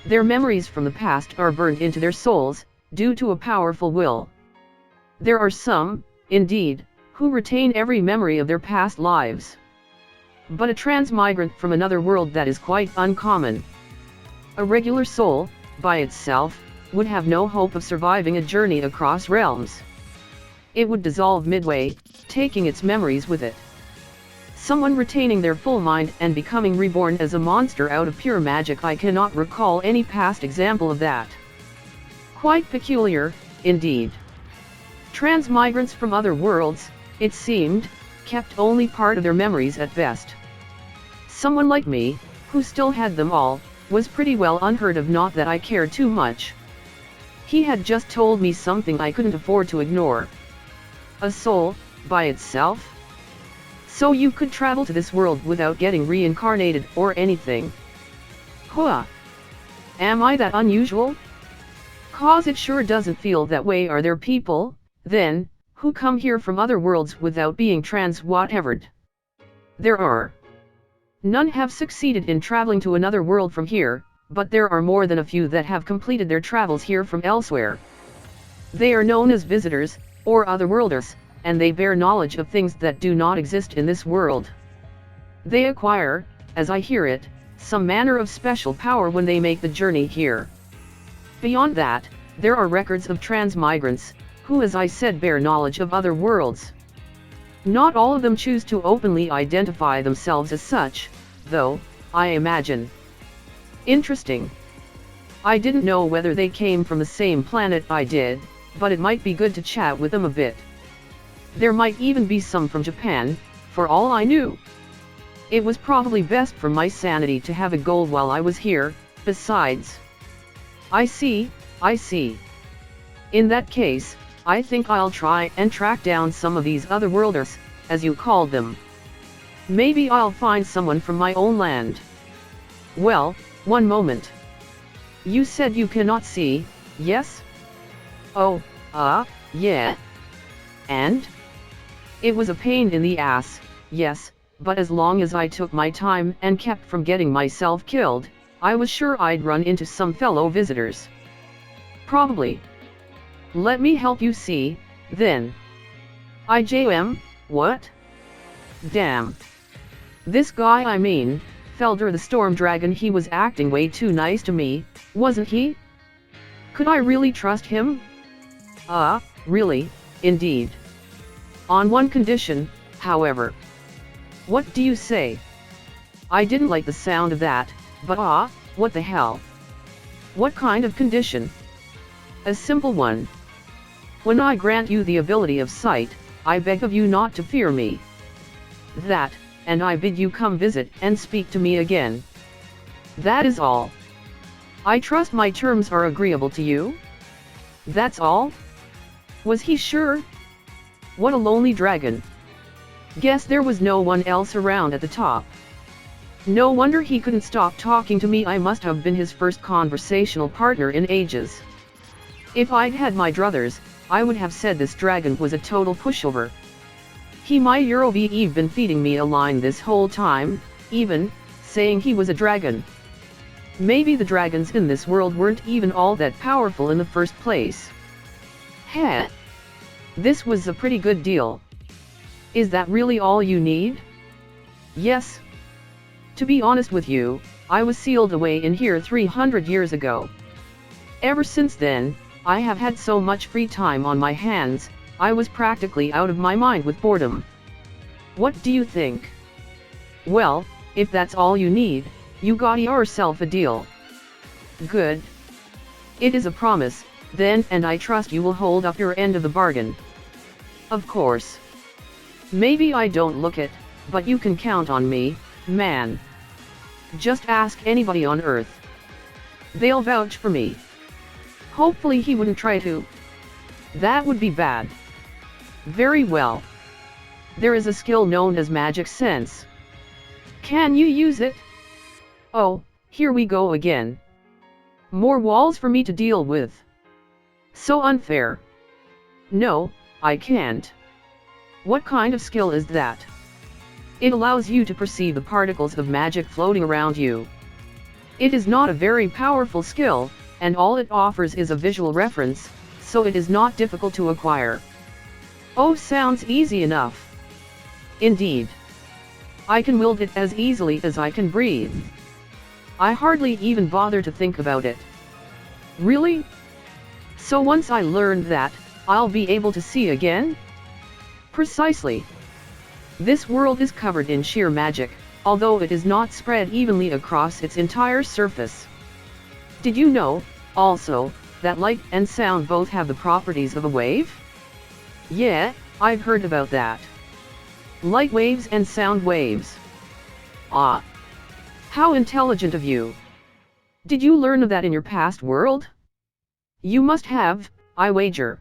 Their memories from the past are burnt into their souls, due to a powerful will. There are some, indeed, who retain every memory of their past lives. But a transmigrant from another world, that is quite uncommon. A regular soul, by itself, would have no hope of surviving a journey across realms. It would dissolve midway, taking its memories with it. Someone retaining their full mind and becoming reborn as a monster out of pure magic, I cannot recall any past example of that. Quite peculiar, indeed. Transmigrants from other worlds, it seemed, kept only part of their memories at best. Someone like me, who still had them all, was pretty well unheard of, not that I cared too much. He had just told me something I couldn't afford to ignore. A soul, by itself? So you could travel to this world without getting reincarnated or anything? Huh? Am I that unusual? 'Cause it sure doesn't feel that way. Are there people, then, who come here from other worlds without being trans-whatevered? There are. None have succeeded in traveling to another world from here, but there are more than a few that have completed their travels here from elsewhere. They are known as visitors, or otherworlders, and they bear knowledge of things that do not exist in this world. They acquire, as I hear it, some manner of special power when they make the journey here. Beyond that, there are records of transmigrants, who, as I said, bear knowledge of other worlds. Not all of them choose to openly identify themselves as such, though, I imagine. Interesting. I didn't know whether they came from the same planet I did, but it might be good to chat with them a bit. There might even be some from Japan, for all I knew. It was probably best for my sanity to have a goal while I was here, besides. I see. In that case, I think I'll try and track down some of these otherworlders, as you called them. Maybe I'll find someone from my own land. Well, one moment. You said you cannot see, yes? Oh, yeah. And? It was a pain in the ass, yes, but as long as I took my time and kept from getting myself killed, I was sure I'd run into some fellow visitors. Probably. Let me help you see, then. IJM, what? Damn. This guy, I mean, Felder the Storm Dragon, he was acting way too nice to me, wasn't he? Could I really trust him? Really, indeed. On one condition, however. What do you say? I didn't like the sound of that, but what the hell? What kind of condition? A simple one. When I grant you the ability of sight, I beg of you not to fear me. That, and I bid you come visit and speak to me again. That is all. I trust my terms are agreeable to you? That's all? Was he sure? What a lonely dragon. Guess there was no one else around at the top. No wonder he couldn't stop talking to me. I must have been his first conversational partner in ages. If I'd had my druthers, I would have said this dragon was a total pushover. He might have been feeding me a line this whole time, even saying he was a dragon. Maybe the dragons in this world weren't even all that powerful in the first place. Heh. This was a pretty good deal. Is that really all you need? Yes. To be honest with you, I was sealed away in here 300 years ago. Ever since then, I have had so much free time on my hands, I was practically out of my mind with boredom. What do you think? Well, if that's all you need, you got yourself a deal. Good. It is a promise, then, and I trust you will hold up your end of the bargain. Of course. Maybe I don't look it, but you can count on me, man. Just ask anybody on Earth. They'll vouch for me. Hopefully he wouldn't try to. That would be bad. Very well. There is a skill known as magic sense. Can you use it? Oh, here we go again. More walls for me to deal with. So unfair. No, I can't. What kind of skill is that? It allows you to perceive the particles of magic floating around you. It is not a very powerful skill, and all it offers is a visual reference, so it is not difficult to acquire. Oh, sounds easy enough. Indeed. I can wield it as easily as I can breathe. I hardly even bother to think about it. Really? So once I learn that, I'll be able to see again? Precisely. This world is covered in sheer magic, although it is not spread evenly across its entire surface. Did you know, also, that light and sound both have the properties of a wave? Yeah, I've heard about that. Light waves and sound waves. Ah. How intelligent of you. Did you learn of that in your past world? You must have, I wager.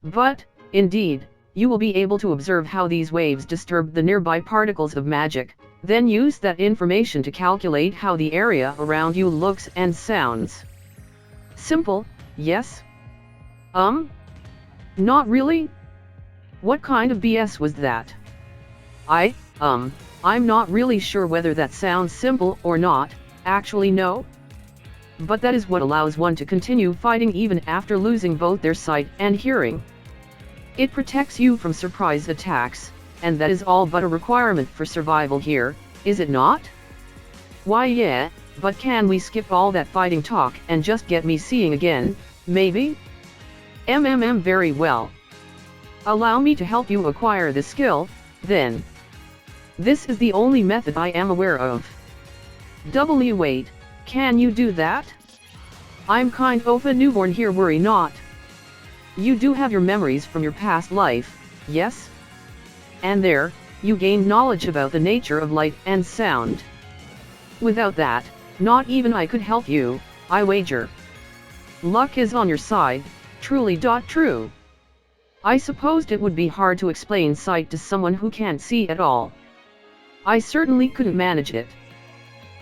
But, indeed, you will be able to observe how these waves disturb the nearby particles of magic, then use that information to calculate how the area around you looks and sounds. Simple, yes? Not really? What kind of BS was that? I'm not really sure whether that sounds simple or not, actually no. But that is what allows one to continue fighting even after losing both their sight and hearing. It protects you from surprise attacks, and that is all but a requirement for survival here, is it not? Why yeah, but can we skip all that fighting talk and just get me seeing again, maybe? Very well. Allow me to help you acquire this skill, then. This is the only method I am aware of. Wait, can you do that? I'm kind of a newborn here, worry not. You do have your memories from your past life, yes? And there, you gained knowledge about the nature of light and sound. Without that, not even I could help you, I wager. Luck is on your side, truly. True. I supposed it would be hard to explain sight to someone who can't see at all. I certainly couldn't manage it.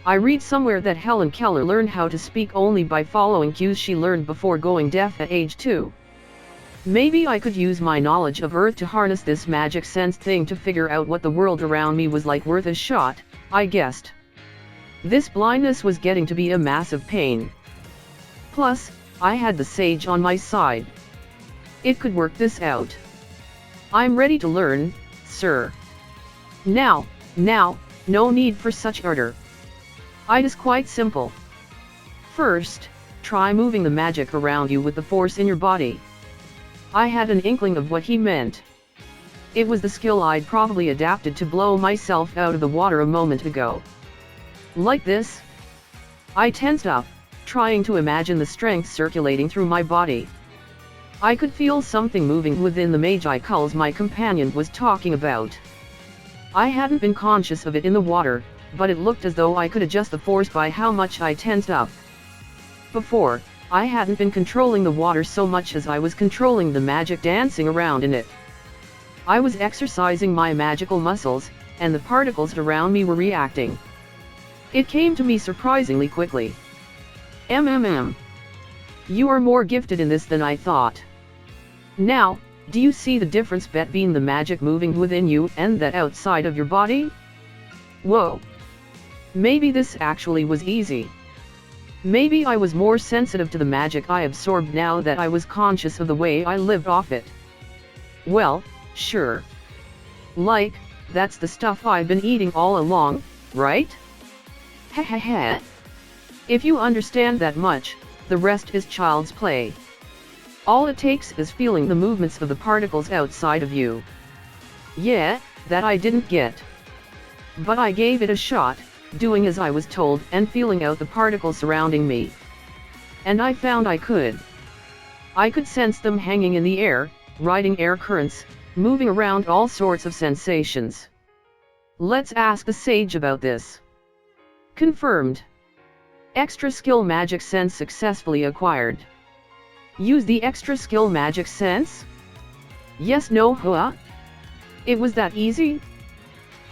I read somewhere that Helen Keller learned how to speak only by following cues she learned before going deaf at age 2. Maybe I could use my knowledge of Earth to harness this magic sense thing to figure out what the world around me was like. Worth a shot, I guessed. This blindness was getting to be a massive pain. Plus, I had the sage on my side. It could work this out. I'm ready to learn, sir. Now, no need for such ardor. It is quite simple. First, try moving the magic around you with the force in your body. I had an inkling of what he meant. It was the skill I'd probably adapted to blow myself out of the water a moment ago. Like this. I tensed up, trying to imagine the strength circulating through my body. I could feel something moving within the magi culls my companion was talking about. I hadn't been conscious of it in the water, but it looked as though I could adjust the force by how much I tensed up. Before, I hadn't been controlling the water so much as I was controlling the magic dancing around in it. I was exercising my magical muscles, and the particles around me were reacting. It came to me surprisingly quickly. You are more gifted in this than I thought. Now, do you see the difference between the magic moving within you and that outside of your body? Whoa! Maybe this actually was easy. Maybe I was more sensitive to the magic I absorbed now that I was conscious of the way I lived off it. Well, sure. Like, that's the stuff I've been eating all along, right? Ha ha ha. If you understand that much, the rest is child's play. All it takes is feeling the movements of the particles outside of you. Yeah, that I didn't get. But I gave it a shot, doing as I was told and feeling out the particles surrounding me. And I found I could. I could sense them hanging in the air, riding air currents, moving around all sorts of sensations. Let's ask the sage about this. Confirmed. Extra skill magic sense successfully acquired. Use the extra skill magic sense? Yes, no, huh? It was that easy?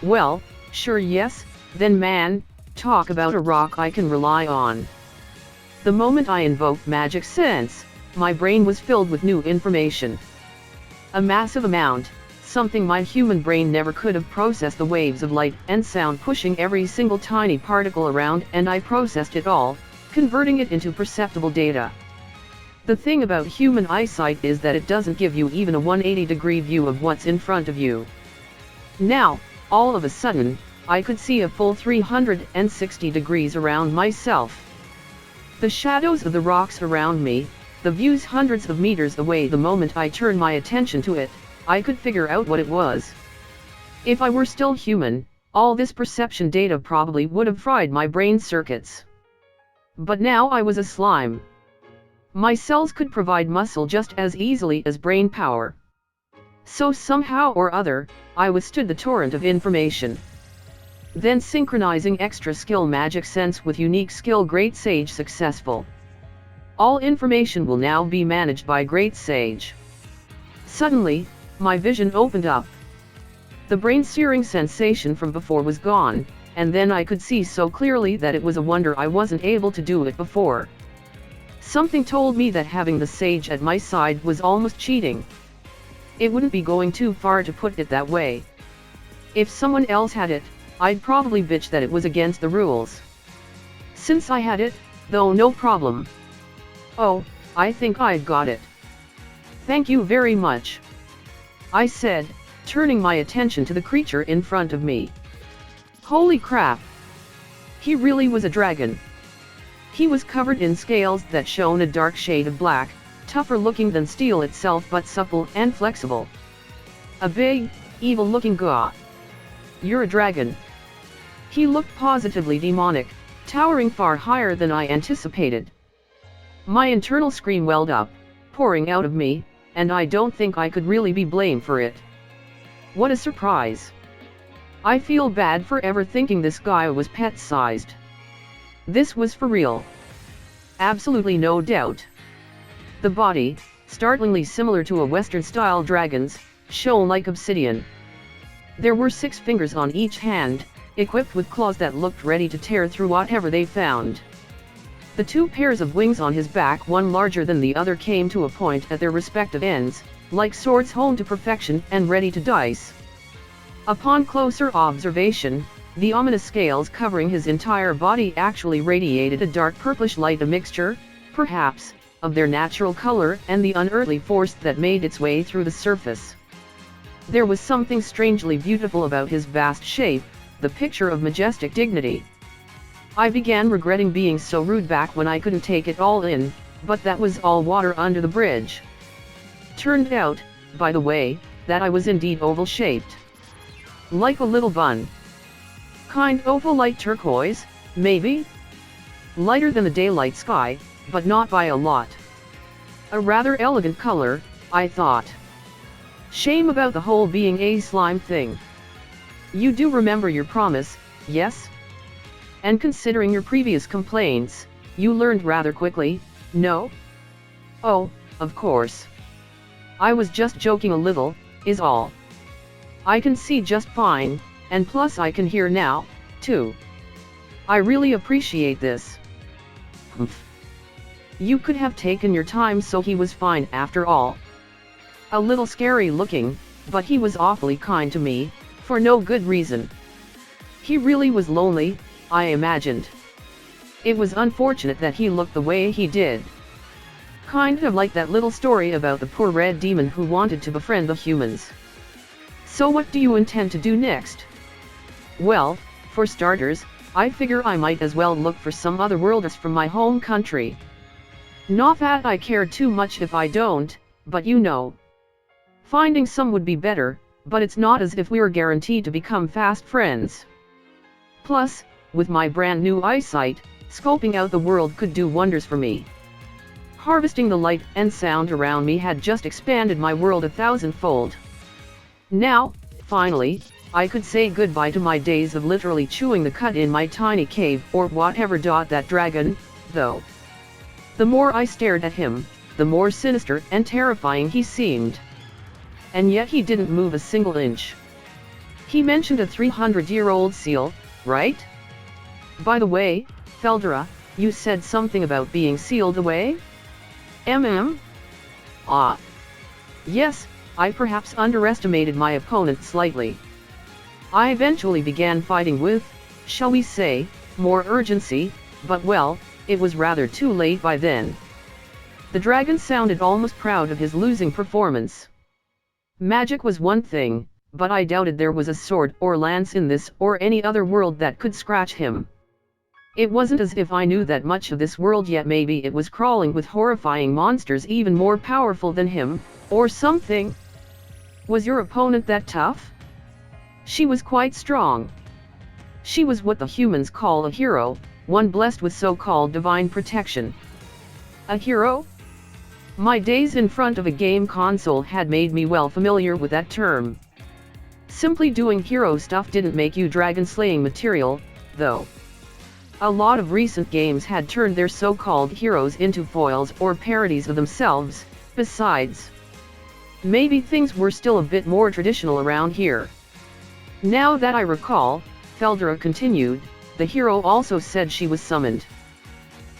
Well, sure, yes, then man, talk about a rock I can rely on. The moment I invoked magic sense, my brain was filled with new information. A massive amount, something my human brain never could have processed, the waves of light and sound pushing every single tiny particle around, and I processed it all, converting it into perceptible data. The thing about human eyesight is that it doesn't give you even a 180-degree view of what's in front of you. Now, all of a sudden, I could see a full 360 degrees around myself. The shadows of the rocks around me, the views hundreds of meters away. The moment I turned my attention to it, I could figure out what it was. If I were still human, all this perception data probably would have fried my brain circuits. But now I was a slime. My cells could provide muscle just as easily as brain power. So somehow or other, I withstood the torrent of information. Then synchronizing extra skill magic sense with unique skill Great Sage successful. All information will now be managed by Great Sage. Suddenly, my vision opened up. The brain-searing sensation from before was gone, and then I could see so clearly that it was a wonder I wasn't able to do it before. Something told me that having the sage at my side was almost cheating. It wouldn't be going too far to put it that way. If someone else had it, I'd probably bitch that it was against the rules. Since I had it, though, no problem. Oh, I think I've got it. Thank you very much, I said, turning my attention to the creature in front of me. Holy crap! He really was a dragon. He was covered in scales that shone a dark shade of black, tougher looking than steel itself but supple and flexible. A big, evil-looking gaw. You're a dragon. He looked positively demonic, towering far higher than I anticipated. My internal scream welled up, pouring out of me, and I don't think I could really be blamed for it. What a surprise. I feel bad for ever thinking this guy was pet-sized. This was for real. Absolutely no doubt. The body, startlingly similar to a Western-style dragon's, shone like obsidian. There were 6 fingers on each hand, equipped with claws that looked ready to tear through whatever they found. The 2 pairs of wings on his back, one larger than the other, came to a point at their respective ends, like swords honed to perfection and ready to dice. Upon closer observation, the ominous scales covering his entire body actually radiated a dark purplish light, a mixture, perhaps, of their natural color and the unearthly force that made its way through the surface. There was something strangely beautiful about his vast shape, the picture of majestic dignity. I began regretting being so rude back when I couldn't take it all in, but that was all water under the bridge. Turned out, by the way, that I was indeed oval-shaped. Like a little bun. Kind oval, light turquoise, maybe? Lighter than the daylight sky, but not by a lot. A rather elegant color, I thought. Shame about the whole being a slime thing. You do remember your promise, yes? And considering your previous complaints, you learned rather quickly, no? Oh, of course. I was just joking a little, is all. I can see just fine, and plus I can hear now, too. I really appreciate this. Humph. You could have taken your time, so he was fine after all. A little scary looking, but he was awfully kind to me, for no good reason. He really was lonely, I imagined. It was unfortunate that he looked the way he did. Kind of like that little story about the poor red demon who wanted to befriend the humans. So what do you intend to do next? Well, for starters, I figure I might as well look for some other worlders from my home country. Not that I care too much if I don't, but you know. Finding some would be better, but it's not as if we were guaranteed to become fast friends. Plus, with my brand new eyesight, scoping out the world could do wonders for me. Harvesting the light and sound around me had just expanded my world 1,000-fold. Now, finally, I could say goodbye to my days of literally chewing the cud in my tiny cave or whatever. That dragon, though. The more I stared at him, the more sinister and terrifying he seemed. And yet he didn't move a single inch. He mentioned a 300-year-old seal, right? By the way, Feldra, you said something about being sealed away? Ah. Yes, I perhaps underestimated my opponent slightly. I eventually began fighting with, shall we say, more urgency, but well, it was rather too late by then. The dragon sounded almost proud of his losing performance. Magic was one thing, but I doubted there was a sword or lance in this or any other world that could scratch him. It wasn't as if I knew that much of this world yet. Maybe it was crawling with horrifying monsters even more powerful than him, or something. Was your opponent that tough? She was quite strong. She was what the humans call a hero, one blessed with so-called divine protection. A hero? My days in front of a game console had made me well familiar with that term. Simply doing hero stuff didn't make you dragon-slaying material, though. A lot of recent games had turned their so-called heroes into foils or parodies of themselves. Besides, maybe things were still a bit more traditional around here. Now that I recall, Feldra continued, the hero also said she was summoned.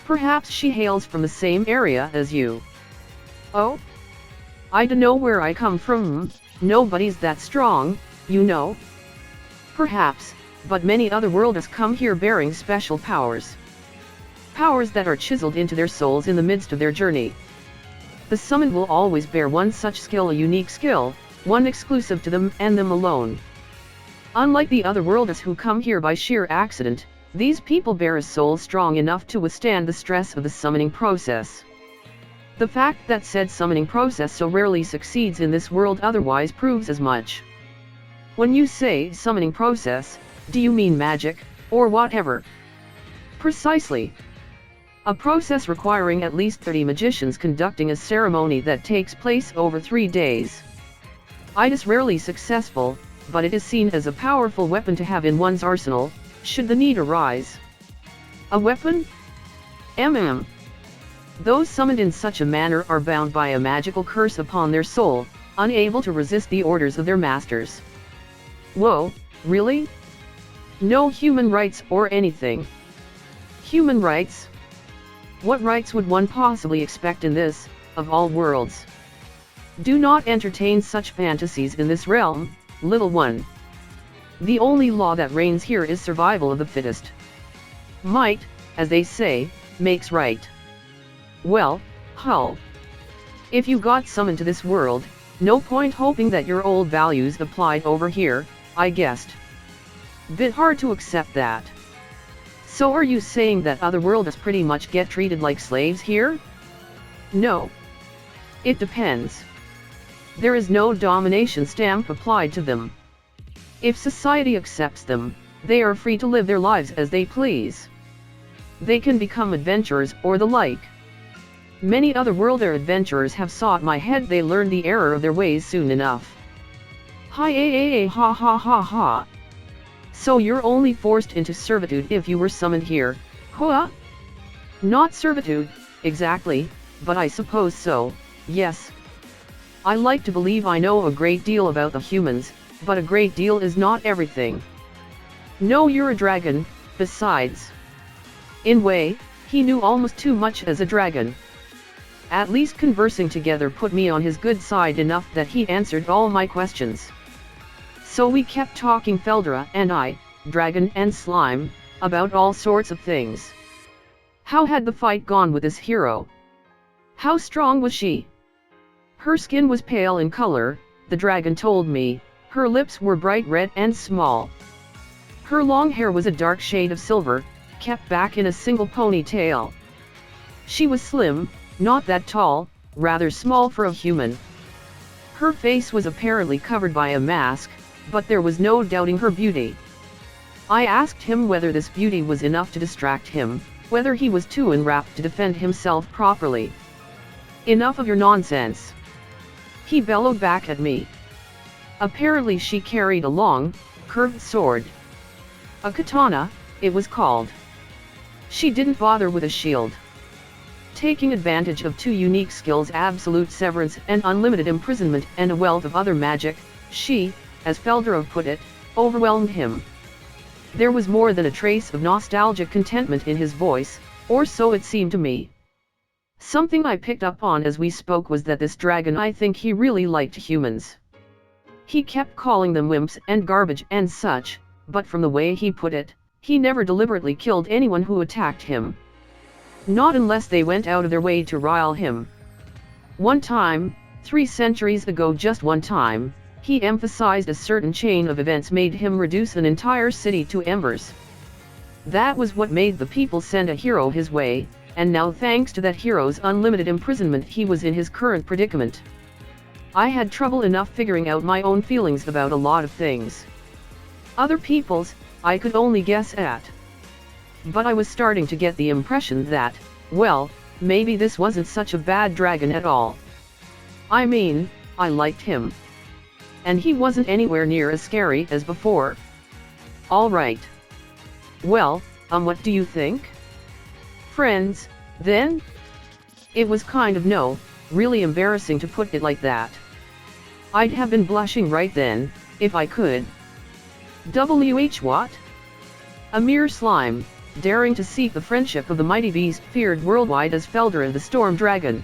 Perhaps she hails from the same area as you. Oh? I dunno where I come from, nobody's that strong, you know. Perhaps, but many other worlders come here bearing special powers. Powers that are chiseled into their souls in the midst of their journey. The summoned will always bear one such skill, a unique skill, one exclusive to them and them alone. Unlike the other worlders who come here by sheer accident, these people bear a soul strong enough to withstand the stress of the summoning process. The fact that said summoning process so rarely succeeds in this world otherwise proves as much. When you say summoning process, do you mean magic, or whatever? Precisely. A process requiring at least 30 magicians conducting a ceremony that takes place over 3 days. It is rarely successful, but it is seen as a powerful weapon to have in one's arsenal, should the need arise. A weapon? Those summoned in such a manner are bound by a magical curse upon their soul, unable to resist the orders of their masters. Whoa, really? No human rights or anything. Human rights? What rights would one possibly expect in this, of all worlds? Do not entertain such fantasies in this realm, little one. The only law that reigns here is survival of the fittest. Might, as they say, makes right. Well, hull. If you got summoned to this world, no point hoping that your old values applied over here, I guessed. Bit hard to accept that. So are you saying that otherworlders pretty much get treated like slaves here? No. It depends. There is no domination stamp applied to them. If society accepts them, they are free to live their lives as they please. They can become adventurers or the like. Many otherworlder adventurers have sought my head. They learn the error of their ways soon enough. Ha ha ha ha. So you're only forced into servitude if you were summoned here, huh? Not servitude, exactly, but I suppose so, yes. I like to believe I know a great deal about the humans, but a great deal is not everything. No, you're a dragon, besides. In way, he knew almost too much as a dragon. At least conversing together put me on his good side enough that he answered all my questions. So we kept talking, Feldra and I, dragon and slime, about all sorts of things. How had the fight gone with this hero? How strong was she? Her skin was pale in color, the dragon told me, her lips were bright red and small. Her long hair was a dark shade of silver, kept back in a single ponytail. She was slim, not that tall, rather small for a human. Her face was apparently covered by a mask, but there was no doubting her beauty. I asked him whether this beauty was enough to distract him, whether he was too enwrapped to defend himself properly. "Enough of your nonsense," he bellowed back at me. Apparently she carried a long, curved sword. A katana, it was called. She didn't bother with a shield. Taking advantage of two unique skills, absolute severance and unlimited imprisonment, and a wealth of other magic, she, as Feldorov put it, overwhelmed him. There was more than a trace of nostalgic contentment in his voice, or so it seemed to me. Something I picked up on as we spoke was that this dragon, I think he really liked humans. He kept calling them wimps and garbage and such, but from the way he put it, he never deliberately killed anyone who attacked him. Not unless they went out of their way to rile him. One time, 3 centuries ago, just one time, he emphasized a certain chain of events made him reduce an entire city to embers. That was what made the people send a hero his way, and now thanks to that hero's unlimited imprisonment he was in his current predicament. I had trouble enough figuring out my own feelings about a lot of things. Other people's, I could only guess at. But I was starting to get the impression that, well, maybe this wasn't such a bad dragon at all. I mean, I liked him. And he wasn't anywhere near as scary as before. All right. Well, what do you think? Friends, then? It was kind of really embarrassing to put it like that. I'd have been blushing right then, if I could. What? A mere slime, daring to seek the friendship of the mighty beast feared worldwide as Feldor the Storm Dragon.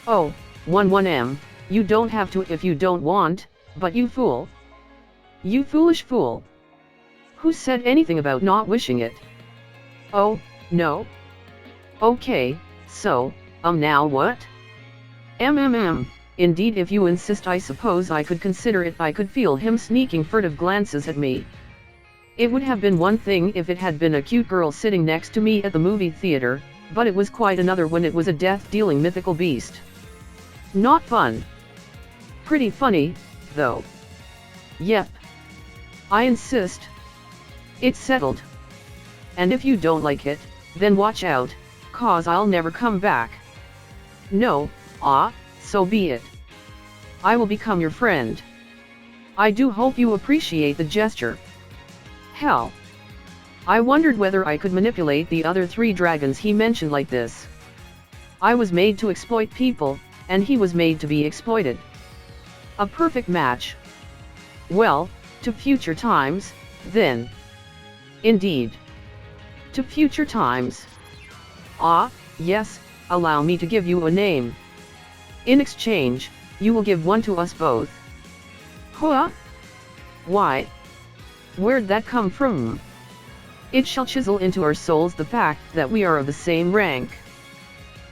Oh, 11M, you don't have to if you don't want, but you fool. You foolish fool. Who said anything about not wishing it? Oh, no. Okay, so, now what? Indeed, if you insist, I suppose I could consider it. I could feel him sneaking furtive glances at me. It would have been one thing if it had been a cute girl sitting next to me at the movie theater, but it was quite another when it was a death-dealing mythical beast. Not fun. Pretty funny, though. Yep. I insist. It's settled. And if you don't like it, then watch out, 'cause I'll never come back. No, so be it. I will become your friend. I do hope you appreciate the gesture. Hell. I wondered whether I could manipulate the other 3 dragons he mentioned like this. I was made to exploit people, and he was made to be exploited. A perfect match. Well, to future times, then. Indeed. To future times. Yes, allow me to give you a name. In exchange, you will give one to us both. Huh? Why? Where'd that come from? It shall chisel into our souls the fact that we are of the same rank.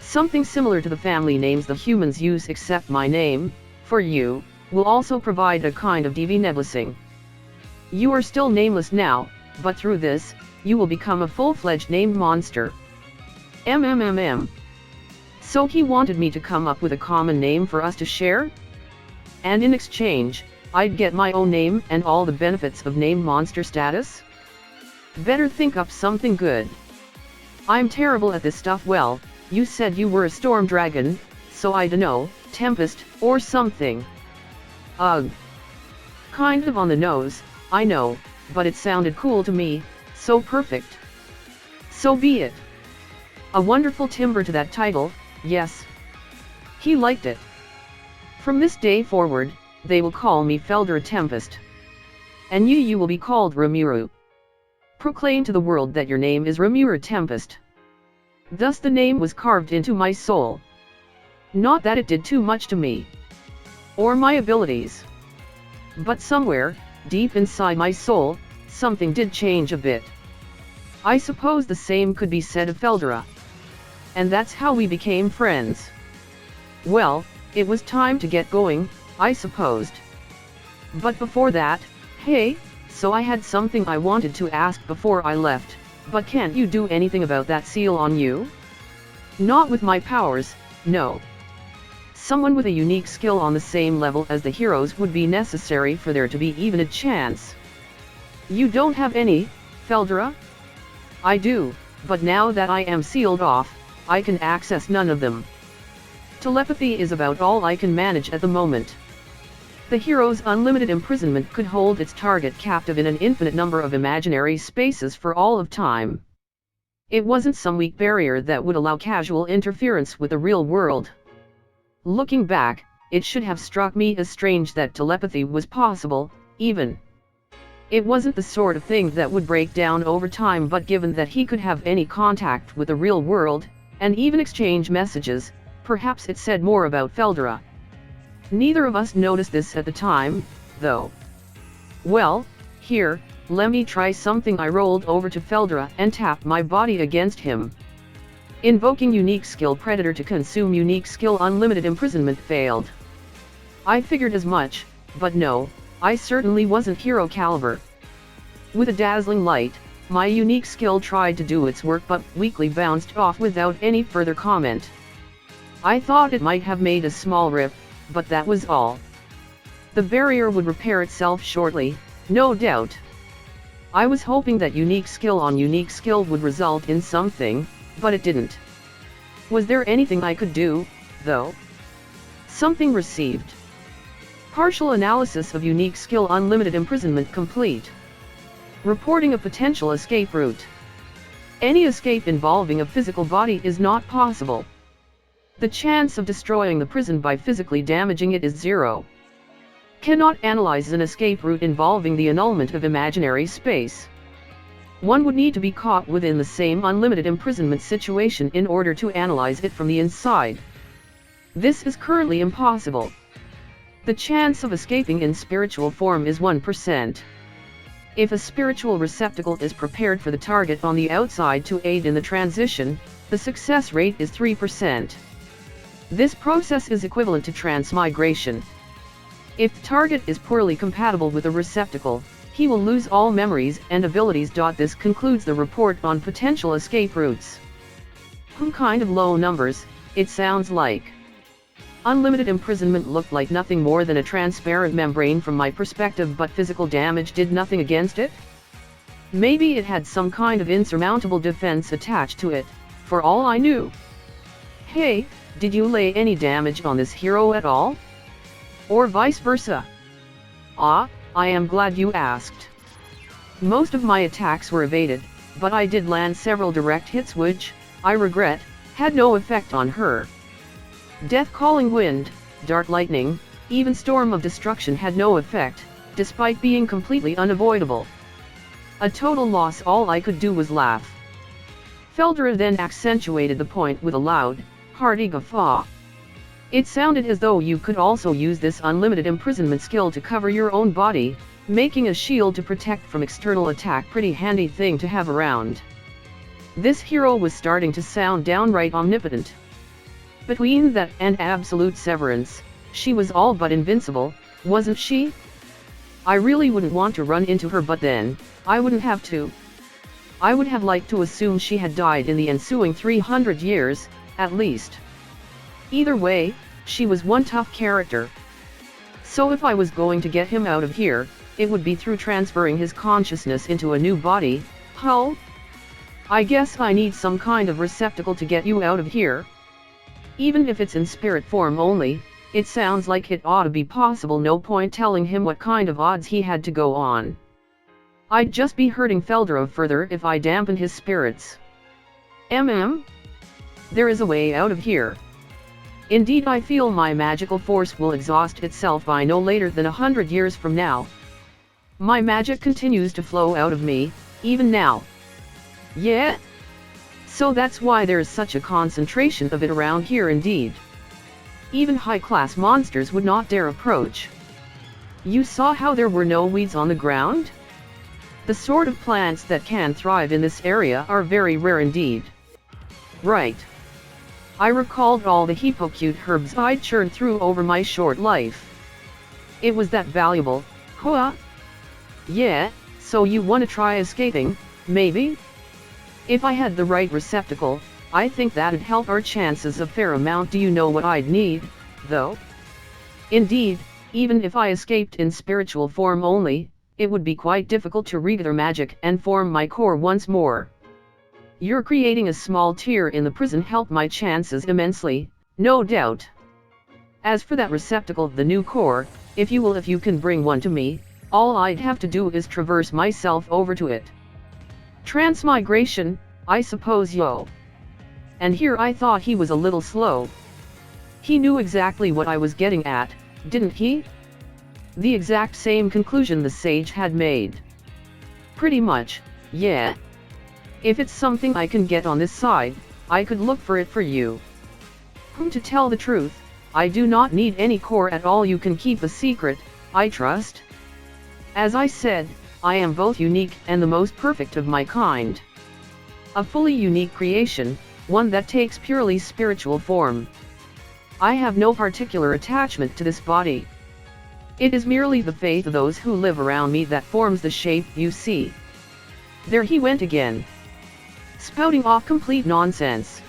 Something similar to the family names the humans use, except my name, for you, will also provide a kind of divineblicing. You are still nameless now, but through this, you will become a full-fledged named monster. So he wanted me to come up with a common name for us to share? And in exchange, I'd get my own name and all the benefits of named monster status? Better think up something good. I'm terrible at this stuff. Well, you said you were a storm dragon, so I dunno, Tempest, or something. Ugh. Kind of on the nose, I know, but it sounded cool to me, so perfect. So be it. A wonderful timbre to that title, yes. He liked it. From this day forward, they will call me Feldor Tempest. And you will be called Rimuru. Proclaim to the world that your name is Rimuru Tempest. Thus the name was carved into my soul. Not that it did too much to me, or my abilities. But somewhere, deep inside my soul, something did change a bit. I suppose the same could be said of Feldora. And that's how we became friends. Well, it was time to get going, I supposed. But before that, hey, So I had something I wanted to ask before I left, but can't you do anything about that seal on you? Not with my powers, no. Someone with a unique skill on the same level as the heroes would be necessary for there to be even a chance. You don't have any, Feldra? I do, but now that I am sealed off, I can access none of them. Telepathy is about all I can manage at the moment. The hero's unlimited imprisonment could hold its target captive in an infinite number of imaginary spaces for all of time. It wasn't some weak barrier that would allow casual interference with the real world. Looking back, it should have struck me as strange that telepathy was possible, even. It wasn't the sort of thing that would break down over time, but given that he could have any contact with the real world, and even exchange messages, perhaps it said more about Feldra. Neither of us noticed this at the time, though. Well, here, let me try something. I rolled over to Feldra and tapped my body against him. Invoking unique skill predator to consume unique skill unlimited imprisonment failed. I figured as much, but no, I certainly wasn't hero caliber. With a dazzling light, my unique skill tried to do its work but weakly bounced off without any further comment. I thought it might have made a small rip, but that was all. The barrier would repair itself shortly, no doubt. I was hoping that unique skill on unique skill would result in something, but it didn't. Was there anything I could do, though? Something received. Partial analysis of unique skill unlimited imprisonment complete. Reporting a potential escape route. Any escape involving a physical body is not possible. The chance of destroying the prison by physically damaging it is 0. Cannot analyze an escape route involving the annulment of imaginary space. One would need to be caught within the same unlimited imprisonment situation in order to analyze it from the inside. This is currently impossible. The chance of escaping in spiritual form is 1%. If a spiritual receptacle is prepared for the target on the outside to aid in the transition, the success rate is 3%. This process is equivalent to transmigration. If the target is poorly compatible with the receptacle, he will lose all memories and abilities. This concludes the report on potential escape routes. Kind of low numbers, it sounds like. Unlimited imprisonment looked like nothing more than a transparent membrane from my perspective, but physical damage did nothing against it? Maybe it had some kind of insurmountable defense attached to it, for all I knew. Hey, did you lay any damage on this hero at all? Or vice versa? Ah, I am glad you asked. Most of my attacks were evaded, but I did land several direct hits which, I regret, had no effect on her. Death-calling wind, dark lightning, even storm of destruction had no effect, despite being completely unavoidable. A total loss. All I could do was laugh. Feldra then accentuated the point with a loud, hearty guffaw. It sounded as though you could also use this unlimited imprisonment skill to cover your own body, making a shield to protect from external attack. Pretty handy thing to have around. This hero was starting to sound downright omnipotent. Between that and absolute severance, she was all but invincible, wasn't she? I really wouldn't want to run into her, but then, I wouldn't have to. I would have liked to assume she had died in the ensuing 300 years, at least. Either way, she was one tough character. So if I was going to get him out of here, it would be through transferring his consciousness into a new body. Hull? I guess I need some kind of receptacle to get you out of here. Even if it's in spirit form only, it sounds like it ought to be possible. No point telling him what kind of odds he had to go on. I'd just be hurting Feldra further if I dampened his spirits. There is a way out of here. Indeed, I feel my magical force will exhaust itself by no later than 100 years from now. My magic continues to flow out of me, even now. Yeah? So that's why there's such a concentration of it around here indeed. Even high-class monsters would not dare approach. You saw how there were no weeds on the ground? The sort of plants that can thrive in this area are very rare indeed. Right. I recalled all the hippocute herbs I'd churned through over my short life. It was that valuable, huh? Yeah, So you want to try escaping, maybe? If I had the right receptacle, I think that'd help our chances a fair amount. Do you know what I'd need, though? Indeed, even if I escaped in spiritual form only, it would be quite difficult to regather magic and form my core once more. You're creating a small tear in the prison help my chances immensely, no doubt. As for that receptacle, the new core, if you can bring one to me, all I'd have to do is traverse myself over to it. Transmigration, I suppose, yo. And here I thought he was a little slow. He knew exactly what I was getting at, didn't he? The exact same conclusion the sage had made. Pretty much, yeah. If it's something I can get on this side, I could look for it for you. To tell the truth, I do not need any core at all. You can keep a secret, I trust. As I said, I am both unique and the most perfect of my kind. A fully unique creation, one that takes purely spiritual form. I have no particular attachment to this body. It is merely the faith of those who live around me that forms the shape you see. There he went again, spouting off complete nonsense.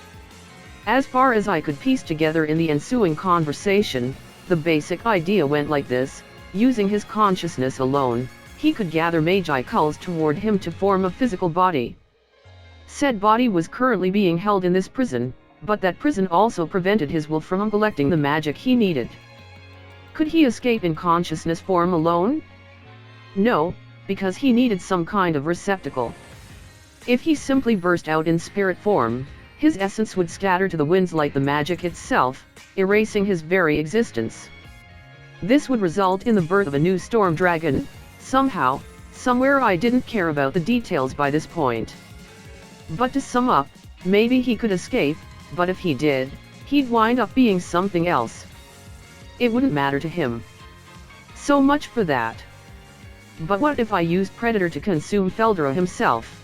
As far as I could piece together in the ensuing conversation, the basic idea went like this: using his consciousness alone, he could gather magi cults toward him to form a physical body. Said body was currently being held in this prison, but that prison also prevented his will from collecting the magic he needed. Could he escape in consciousness form alone? No, because he needed some kind of receptacle. If he simply burst out in spirit form, his essence would scatter to the winds like the magic itself, erasing his very existence. This would result in the birth of a new storm dragon, somehow, somewhere. I didn't care about the details by this point. But to sum up, maybe he could escape, but if he did, he'd wind up being something else. It wouldn't matter to him. So much for that. But what if I used Predator to consume Feldra himself?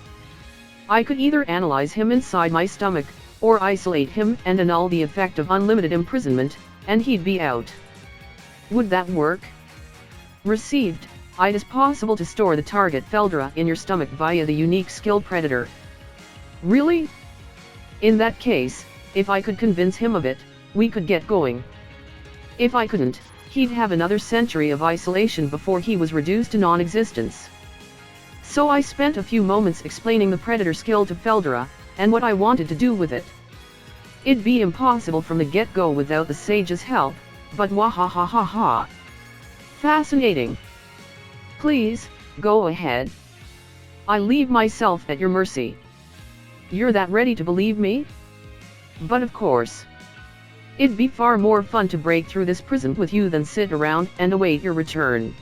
I could either analyze him inside my stomach, or isolate him and annul the effect of unlimited imprisonment, and he'd be out. Would that work? Received. It is possible to store the target Feldra in your stomach via the unique skill Predator. Really? In that case, if I could convince him of it, we could get going. If I couldn't, he'd have another century of isolation before he was reduced to non-existence. So I spent a few moments explaining the Predator skill to Feldra, and what I wanted to do with it. It'd be impossible from the get-go without the sage's help, but wahahaha. Fascinating. Please, go ahead. I leave myself at your mercy. You're that ready to believe me? But of course. It'd be far more fun to break through this prison with you than sit around and await your return.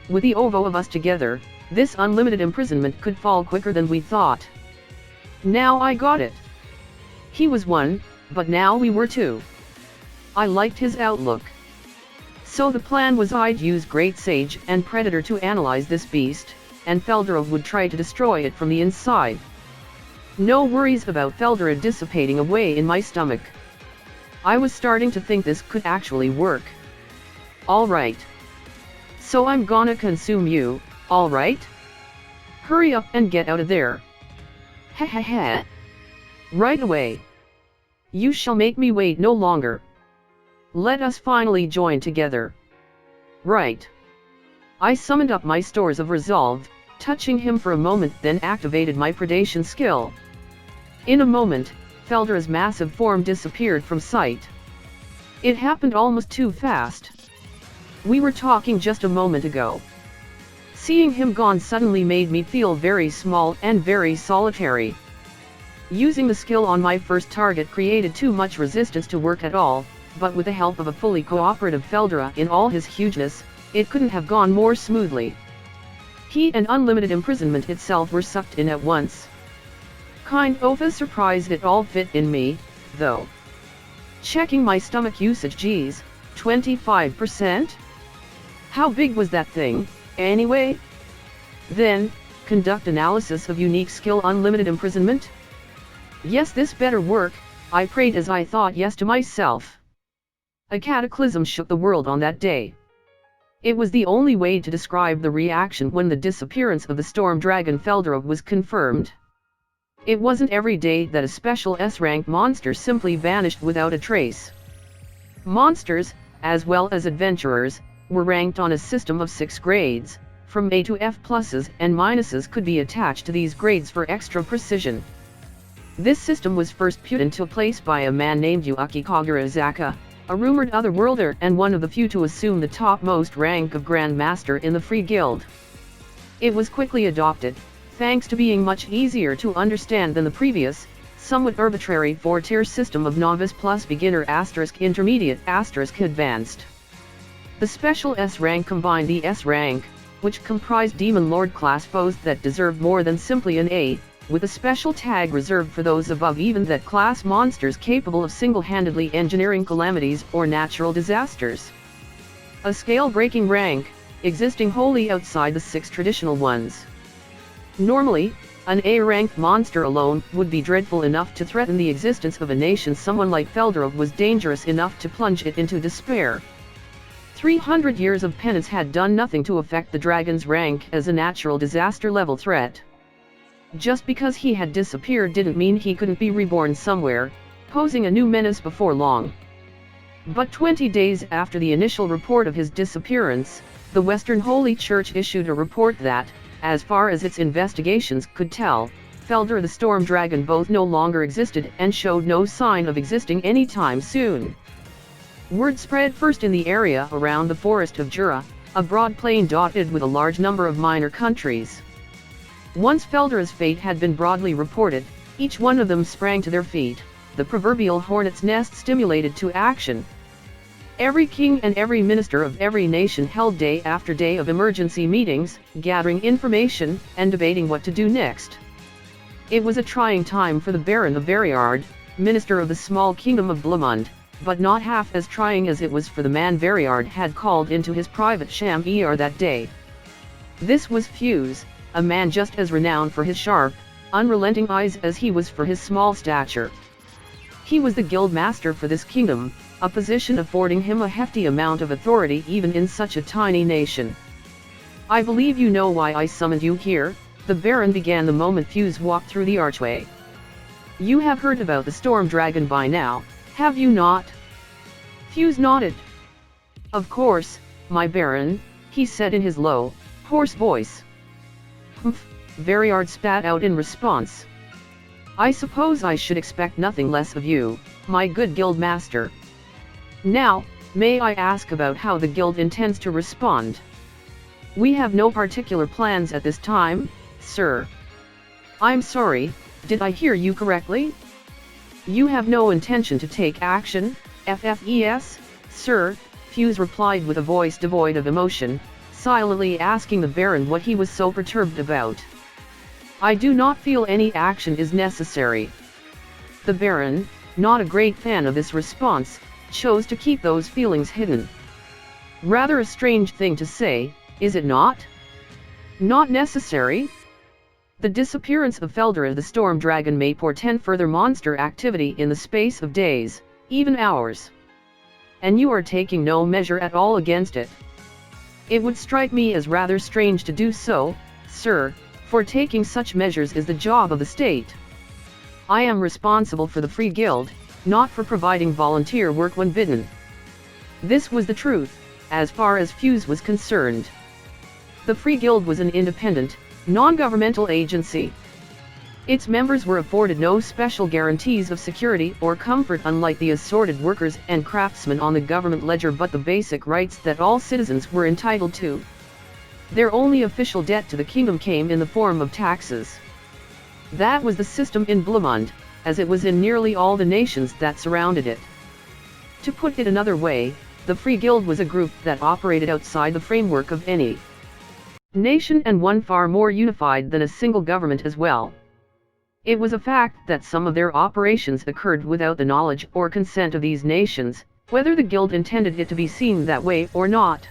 With the OVO of us together, this unlimited imprisonment could fall quicker than we thought. Now I got it. He was one, but now we were two. I liked his outlook. So the plan was I'd use Great Sage and Predator to analyze this beast, and Feldra would try to destroy it from the inside. No worries about Feldra dissipating away in my stomach. I was starting to think this could actually work. Alright. So I'm gonna consume you, alright? Hurry up and get out of there. Ha ha ha. Right away. You shall make me wait no longer. Let us finally join together. Right. I summoned up my stores of resolve, touching him for a moment, then activated my predation skill. In a moment, Feldra's massive form disappeared from sight. It happened almost too fast. We were talking just a moment ago. Seeing him gone suddenly made me feel very small and very solitary. Using the skill on my first target created too much resistance to work at all, but with the help of a fully cooperative Feldra in all his hugeness, it couldn't have gone more smoothly. Heat and unlimited imprisonment itself were sucked in at once. Kind of a surprise it all fit in me, though. Checking my stomach usage, geez, 25%? How big was that thing, anyway? Then, conduct analysis of unique skill unlimited imprisonment? Yes, this better work, I prayed as I thought yes to myself. A cataclysm shook the world on that day. It was the only way to describe the reaction when the disappearance of the storm dragon Feldera was confirmed. It wasn't every day that a special S-rank monster simply vanished without a trace. Monsters, as well as adventurers, were ranked on a system of 6 grades. From A to F, pluses and minuses could be attached to these grades for extra precision. This system was first put into place by a man named Yuaki Kagarazaka, a rumored otherworlder and one of the few to assume the topmost rank of Grand Master in the Free Guild. It was quickly adopted, thanks to being much easier to understand than the previous, somewhat arbitrary 4-tier system of novice plus beginner * intermediate * advanced. The special S rank combined the S rank, which comprised Demon Lord class foes that deserved more than simply an A, with a special tag reserved for those above even that class monsters capable of single-handedly engineering calamities or natural disasters. A scale-breaking rank, existing wholly outside the 6 traditional ones. Normally, an A-ranked monster alone would be dreadful enough to threaten the existence of a nation. Someone like Feldera was dangerous enough to plunge it into despair. 300 years of penance had done nothing to affect the dragon's rank as a natural disaster-level threat. Just because he had disappeared didn't mean he couldn't be reborn somewhere, posing a new menace before long. But 20 days after the initial report of his disappearance, the Western Holy Church issued a report that, as far as its investigations could tell, Feldera the Storm Dragon both no longer existed and showed no sign of existing anytime soon. Word spread first in the area around the Forest of Jura, a broad plain dotted with a large number of minor countries. Once Feldera's fate had been broadly reported, each one of them sprang to their feet, the proverbial hornet's nest stimulated to action. Every king and every minister of every nation held day after day of emergency meetings, gathering information and debating what to do next. It was a trying time for the Baron of Veriard, minister of the small kingdom of Blamund, but not half as trying as it was for the man Veriard had called into his private chamber that day. This was Fuse, a man just as renowned for his sharp, unrelenting eyes as he was for his small stature. He was the guild master for this kingdom, a position affording him a hefty amount of authority even in such a tiny nation. "I believe you know why I summoned you here," the Baron began the moment Fuse walked through the archway. "You have heard about the Storm Dragon by now, have you not?" Fuse nodded. "Of course, my Baron," he said in his low, hoarse voice. "Humph," Veriard spat out in response. "I suppose I should expect nothing less of you, my good guild master. Now, may I ask about how the guild intends to respond?" "We have no particular plans at this time, sir." "I'm sorry, did I hear you correctly? You have no intention to take action, FFES, sir," Fuse replied with a voice devoid of emotion, silently asking the Baron what he was so perturbed about. "I do not feel any action is necessary." The Baron, not a great fan of this response, chose to keep those feelings hidden. "Rather a strange thing to say, is it not? Not necessary? The disappearance of Feldera the Storm Dragon may portend further monster activity in the space of days, even hours. And you are taking no measure at all against it. It would strike me as rather strange to do so, sir, for taking such measures is the job of the state. I am responsible for the Free Guild, not for providing volunteer work when bidden." This was the truth, as far as Fuse was concerned. The Free Guild was an independent, non-governmental agency. Its members were afforded no special guarantees of security or comfort unlike the assorted workers and craftsmen on the government ledger, but the basic rights that all citizens were entitled to. Their only official debt to the kingdom came in the form of taxes. That was the system in Blamund, as it was in nearly all the nations that surrounded it. To put it another way, the Free Guild was a group that operated outside the framework of any nation and one far more unified than a single government as well. It was a fact that some of their operations occurred without the knowledge or consent of these nations, whether the guild intended it to be seen that way or not.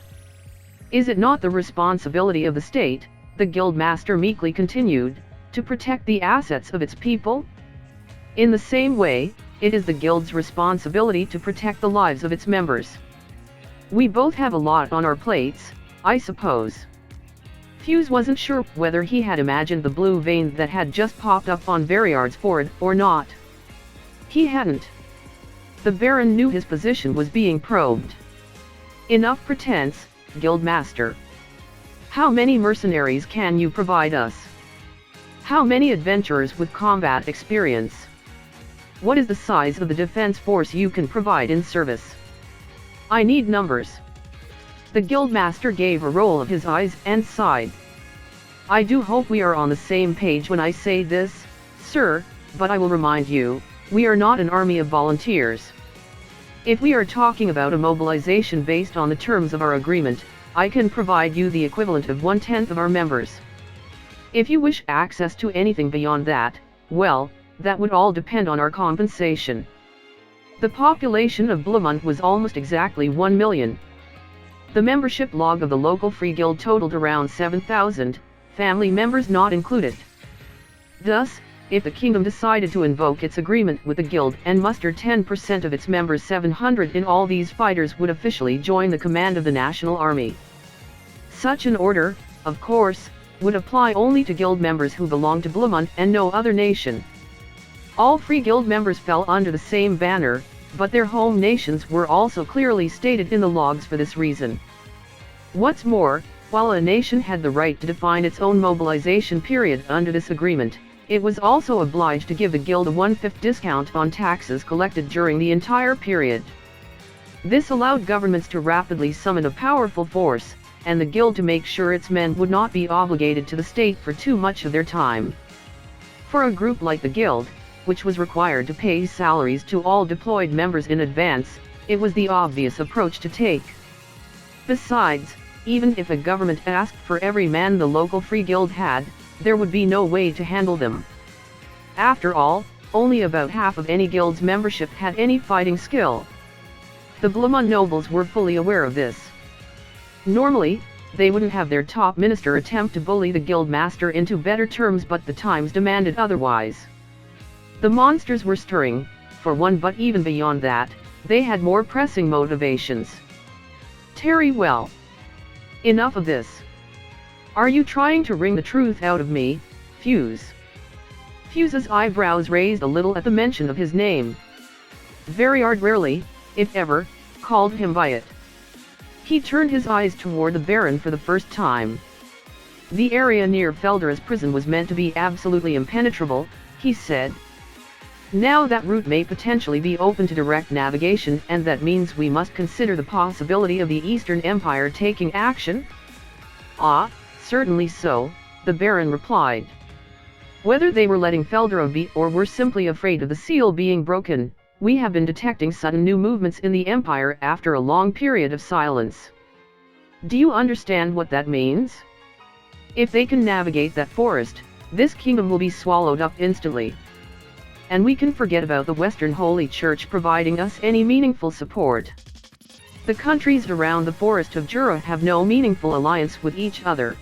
"Is it not the responsibility of the state," the guild master meekly continued, "to protect the assets of its people? In the same way, it is the guild's responsibility to protect the lives of its members. We both have a lot on our plates, I suppose. Fuse wasn't sure whether he had imagined the blue vein that had just popped up on Veriard's forehead or not. He hadn't. The Baron knew his position was being probed. Enough pretense, Guildmaster. How many mercenaries can you provide us? How many adventurers with combat experience? What is the size of the defense force you can provide in service? I need numbers. The Guildmaster gave a roll of his eyes and sighed. I do hope we are on the same page when I say this, sir, but I will remind you, we are not an army of volunteers. If we are talking about a mobilization based on the terms of our agreement, I can provide you the equivalent of 1/10 of our members. If you wish access to anything beyond that, well, that would all depend on our compensation. The population of Bluemont was almost exactly 1 million. The membership log of the local free guild totaled around 7,000, family members not included. Thus, if the kingdom decided to invoke its agreement with the guild and muster 10% of its members, 700 in all, these fighters would officially join the command of the national army. Such an order, of course, would apply only to guild members who belong to Bluemont and no other nation. All free guild members fell under the same banner, but their home nations were also clearly stated in the logs for this reason. What's more, while a nation had the right to define its own mobilization period under this agreement, it was also obliged to give the guild a 1/5 discount on taxes collected during the entire period. This allowed governments to rapidly summon a powerful force, and the guild to make sure its men would not be obligated to the state for too much of their time. For a group like the guild, which was required to pay salaries to all deployed members in advance, it was the obvious approach to take. Besides, even if a government asked for every man the local free guild had, there would be no way to handle them. After all, only about half of any guild's membership had any fighting skill. The Bluemont nobles were fully aware of this. Normally, they wouldn't have their top minister attempt to bully the guild master into better terms, but the times demanded otherwise. The monsters were stirring, for one, but even beyond that, they had more pressing motivations. Terry, well. Enough of this. Are you trying to wring the truth out of me, Fuse? Fuse's eyebrows raised a little at the mention of his name. Veriard rarely, if ever, called him by it. He turned his eyes toward the Baron for the first time. The area near Felder's prison was meant to be absolutely impenetrable, he said. Now that route may potentially be open to direct navigation, and that means we must consider the possibility of the Eastern Empire taking action? Ah, certainly so, the Baron replied. Whether they were letting Felder be or were simply afraid of the seal being broken, we have been detecting sudden new movements in the Empire after a long period of silence. Do you understand what that means? If they can navigate that forest, this kingdom will be swallowed up instantly. And we can forget about the Western Holy Church providing us any meaningful support. The countries around the Forest of Jura have no meaningful alliance with each other.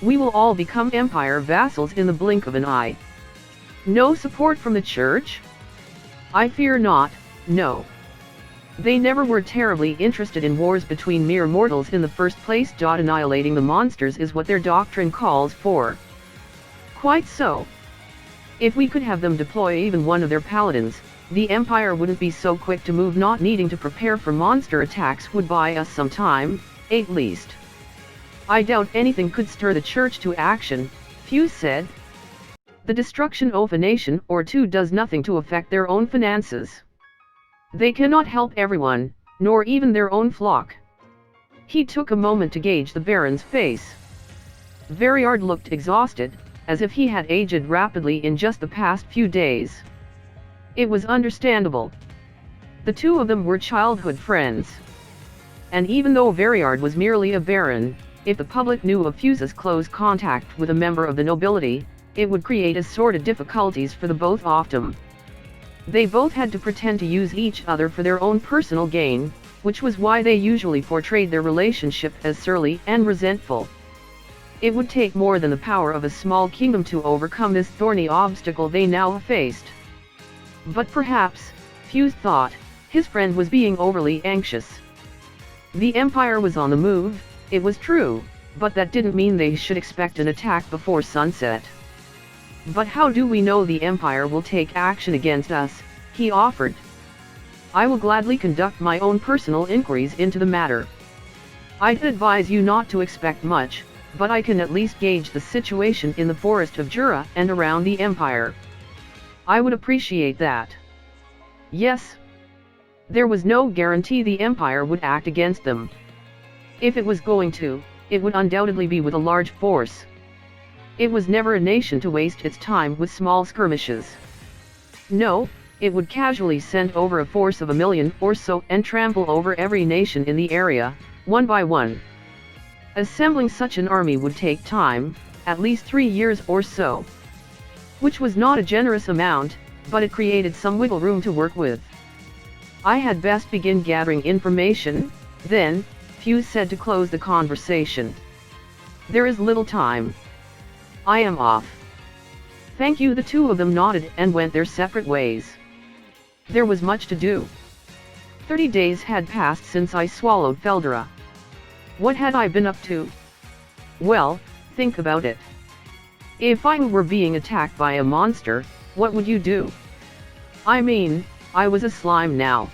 We will all become Empire vassals in the blink of an eye. No support from the Church? I fear not, no. They never were terribly interested in wars between mere mortals in the first place. Annihilating the monsters is what their doctrine calls for. Quite so. If we could have them deploy even one of their paladins, the Empire wouldn't be so quick to move. Not needing to prepare for monster attacks would buy us some time, at least. I doubt anything could stir the Church to action, Fuse said. The destruction of a nation or two does nothing to affect their own finances. They cannot help everyone, nor even their own flock. He took a moment to gauge the Baron's face. Veriard looked exhausted, as if he had aged rapidly in just the past few days. It was understandable. The two of them were childhood friends. And even though Veriard was merely a baron, if the public knew of Fuse's close contact with a member of the nobility, it would create assorted difficulties for the both of them. They both had to pretend to use each other for their own personal gain, which was why they usually portrayed their relationship as surly and resentful. It would take more than the power of a small kingdom to overcome this thorny obstacle they now faced. But perhaps, Fuse thought, his friend was being overly anxious. The Empire was on the move, It was true, but that didn't mean they should expect an attack before sunset. But how do we know the Empire will take action against us? He offered. I will gladly conduct my own personal inquiries into the matter. I'd advise you not to expect much, but I can at least gauge the situation in the forest of Jura and around the Empire. I would appreciate that. Yes. There was no guarantee the Empire would act against them. If it was going to, it would undoubtedly be with a large force. It was never a nation to waste its time with small skirmishes. No, it would casually send over a force of 1,000,000 or so and trample over every nation in the area, one by one. Assembling such an army would take time, at least 3 years or so. Which was not a generous amount, but it created some wiggle room to work with. I had best begin gathering information, then, Fuse said to close the conversation. There is little time. I am off. Thank you. The two of them nodded and went their separate ways. There was much to do. 30 days had passed since I swallowed Feldera. What had I been up to? Well, think about it. If I were being attacked by a monster, what would you do? I mean, I was a slime now.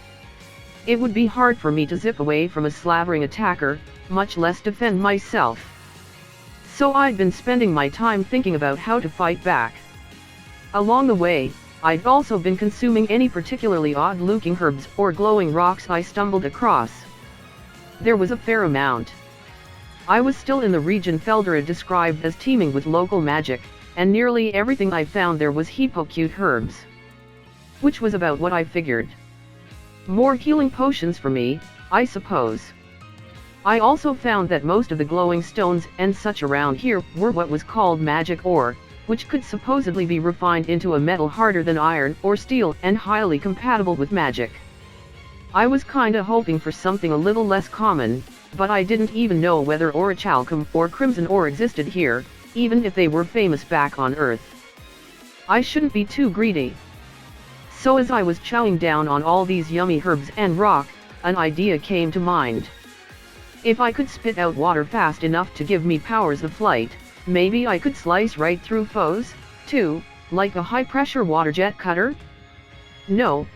It would be hard for me to zip away from a slavering attacker, much less defend myself. So I'd been spending my time thinking about how to fight back. Along the way, I'd also been consuming any particularly odd-looking herbs or glowing rocks I stumbled across. There was a fair amount. I was still in the region Feldera described as teeming with local magic, and nearly everything I found there was hypocute herbs. Which was about what I figured. More healing potions for me, I suppose. I also found that most of the glowing stones and such around here were what was called magic ore, which could supposedly be refined into a metal harder than iron or steel and highly compatible with magic. I was kinda hoping for something a little less common, but I didn't even know whether orichalcum or crimson ore existed here, even if they were famous back on Earth. I shouldn't be too greedy. So as I was chowing down on all these yummy herbs and rock, an idea came to mind. If I could spit out water fast enough to give me powers of flight, maybe I could slice right through foes, too, like a high-pressure water jet cutter? No,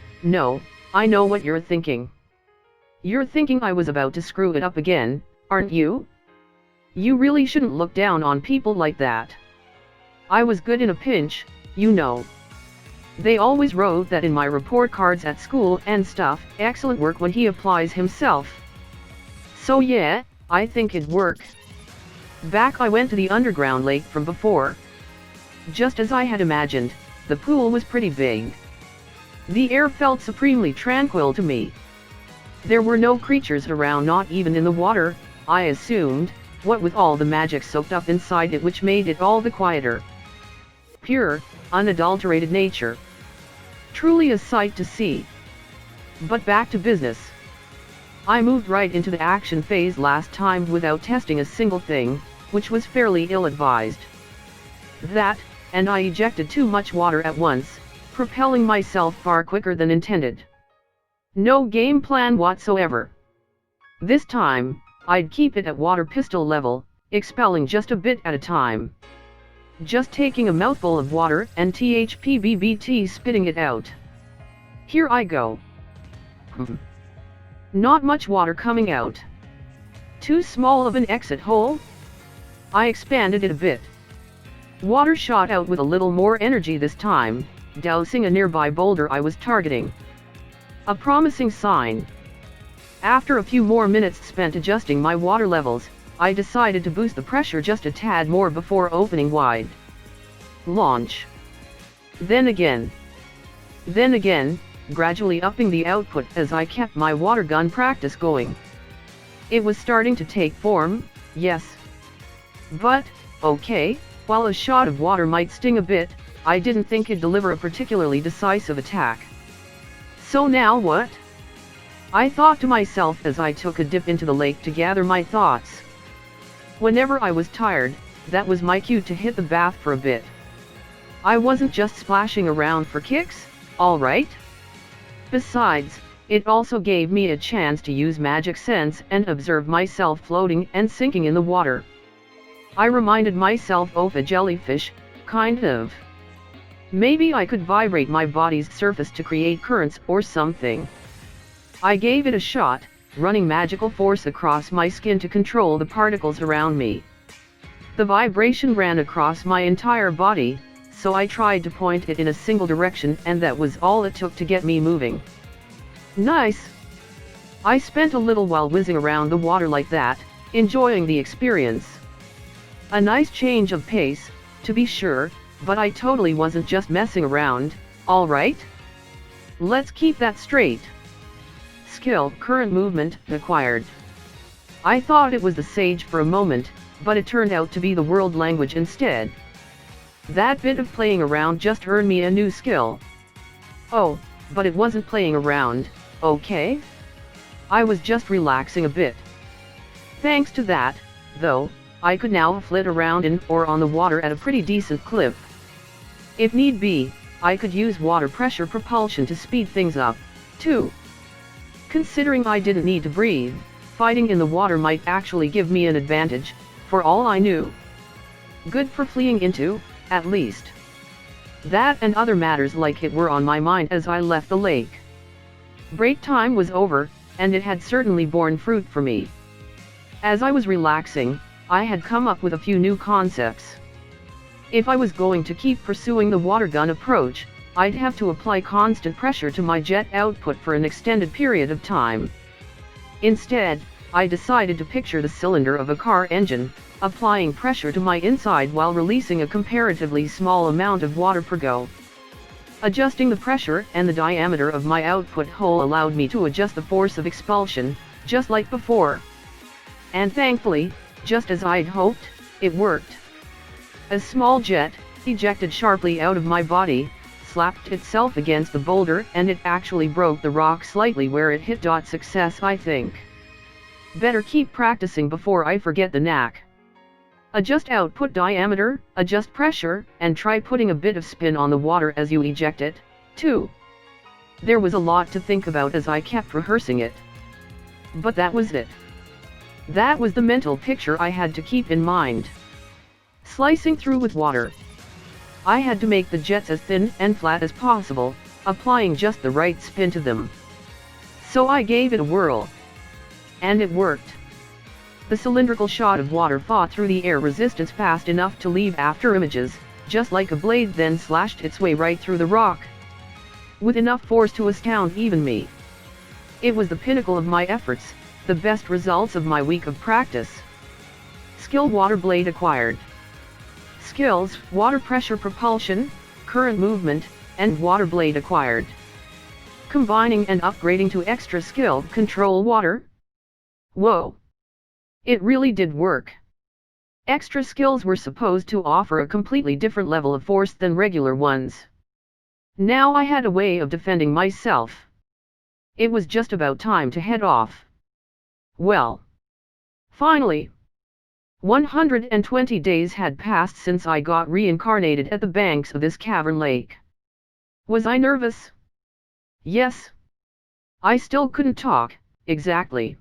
I know what you're thinking. You're thinking I was about to screw it up again, aren't you? You really shouldn't look down on people like that. I was good in a pinch, you know. They always wrote that in my report cards at school and stuff. Excellent work when he applies himself. So yeah, I think it'd work. Back I went to the underground lake from before. Just as I had imagined, the pool was pretty big. The air felt supremely tranquil to me. There were no creatures around, not even in the water, I assumed, what with all the magic soaked up inside it, which made it all the quieter. Pure, unadulterated nature. Truly a sight to see. But back to business. I moved right into the action phase last time without testing a single thing, which was fairly ill-advised. That, and I ejected too much water at once, propelling myself far quicker than intended. No game plan whatsoever. This time, I'd keep it at water pistol level, expelling just a bit at a time. Just taking a mouthful of water and THPBBT spitting it out. Here I go. Not much water coming out. Too small of an exit hole? I expanded it a bit. Water shot out with a little more energy this time, dousing a nearby boulder I was targeting. A promising sign. After a few more minutes spent adjusting my water levels, I decided to boost the pressure just a tad more before opening wide. Launch. Then again, gradually upping the output as I kept my water gun practice going. It was starting to take form, yes. But, okay, while a shot of water might sting a bit, I didn't think it'd deliver a particularly decisive attack. So now what? I thought to myself as I took a dip into the lake to gather my thoughts. Whenever I was tired, that was my cue to hit the bath for a bit. I wasn't just splashing around for kicks, all right? Besides, It also gave me a chance to use magic sense and observe myself floating and sinking in the water. I reminded myself of a jellyfish, kind of. Maybe I could vibrate my body's surface to create currents or something. I gave it a shot, running magical force across my skin to control the particles around me. The vibration ran across my entire body, so I tried to point it in a single direction, and that was all it took to get me moving. Nice! I spent a little while whizzing around the water like that, enjoying the experience. A nice change of pace, to be sure, but I totally wasn't just messing around, alright? Let's keep that straight. Skill, current movement, acquired. I thought it was the sage for a moment, but it turned out to be the world language instead. That bit of playing around just earned me a new skill. Oh, but it wasn't playing around, okay? I was just relaxing a bit. Thanks to that, though, I could now flit around in or on the water at a pretty decent clip. If need be, I could use water pressure propulsion to speed things up, too. Considering I didn't need to breathe, fighting in the water might actually give me an advantage, for all I knew. Good for fleeing into, at least. That and other matters like it were on my mind as I left the lake. Break time was over, and it had certainly borne fruit for me. As I was relaxing, I had come up with a few new concepts. If I was going to keep pursuing the water gun approach, I'd have to apply constant pressure to my jet output for an extended period of time. Instead, I decided to picture the cylinder of a car engine, applying pressure to my inside while releasing a comparatively small amount of water per go. Adjusting the pressure and the diameter of my output hole allowed me to adjust the force of expulsion, just like before. And thankfully, just as I'd hoped, it worked. A small jet, ejected sharply out of my body, slapped itself against the boulder, and it actually broke the rock slightly where it hit. Success, I think. Better keep practicing before I forget the knack. Adjust output diameter, adjust pressure, and try putting a bit of spin on the water as you eject it, too. There was a lot to think about as I kept rehearsing it. But that was it. That was the mental picture I had to keep in mind. Slicing through with water. I had to make the jets as thin and flat as possible, applying just the right spin to them. So I gave it a whirl. And it worked. The cylindrical shot of water fought through the air resistance fast enough to leave after images, just like a blade, then slashed its way right through the rock. With enough force to astound even me. It was the pinnacle of my efforts, the best results of my week of practice. Skill, water blade acquired. Skills, water pressure propulsion, current movement, and water blade acquired. Combining and upgrading to extra skill, control water. Whoa! It really did work. Extra skills were supposed to offer a completely different level of force than regular ones. Now I had a way of defending myself. It was just about time to head off. Well, finally. 120 days had passed since I got reincarnated at the banks of this cavern lake. Was I nervous? Yes. I still couldn't talk, exactly.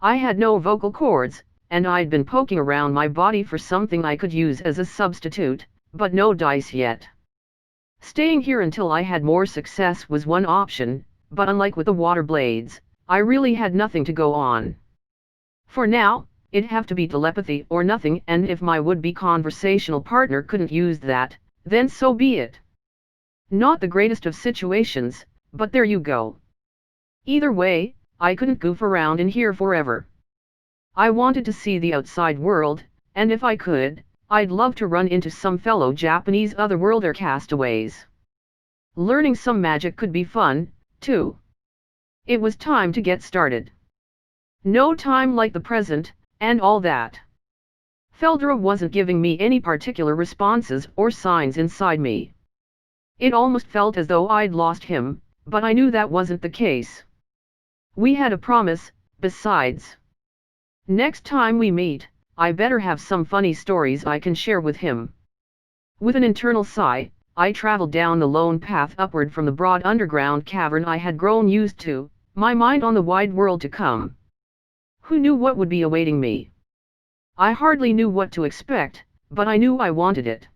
I had no vocal cords, and I'd been poking around my body for something I could use as a substitute, but no dice yet. Staying here until I had more success was one option, but unlike with the water blades, I really had nothing to go on. For now, it'd have to be telepathy or nothing, and if my would-be conversational partner couldn't use that, then so be it. Not the greatest of situations, but there you go. Either way, I couldn't goof around in here forever. I wanted to see the outside world, and if I could, I'd love to run into some fellow Japanese otherworlder castaways. Learning some magic could be fun, too. It was time to get started. No time like the present, and all that. Feldra wasn't giving me any particular responses or signs inside me. It almost felt as though I'd lost him, but I knew that wasn't the case. We had a promise, besides. Next time we meet, I better have some funny stories I can share with him. With an internal sigh, I traveled down the lone path upward from the broad underground cavern I had grown used to, my mind on the wide world to come. Who knew what would be awaiting me? I hardly knew what to expect, but I knew I wanted it.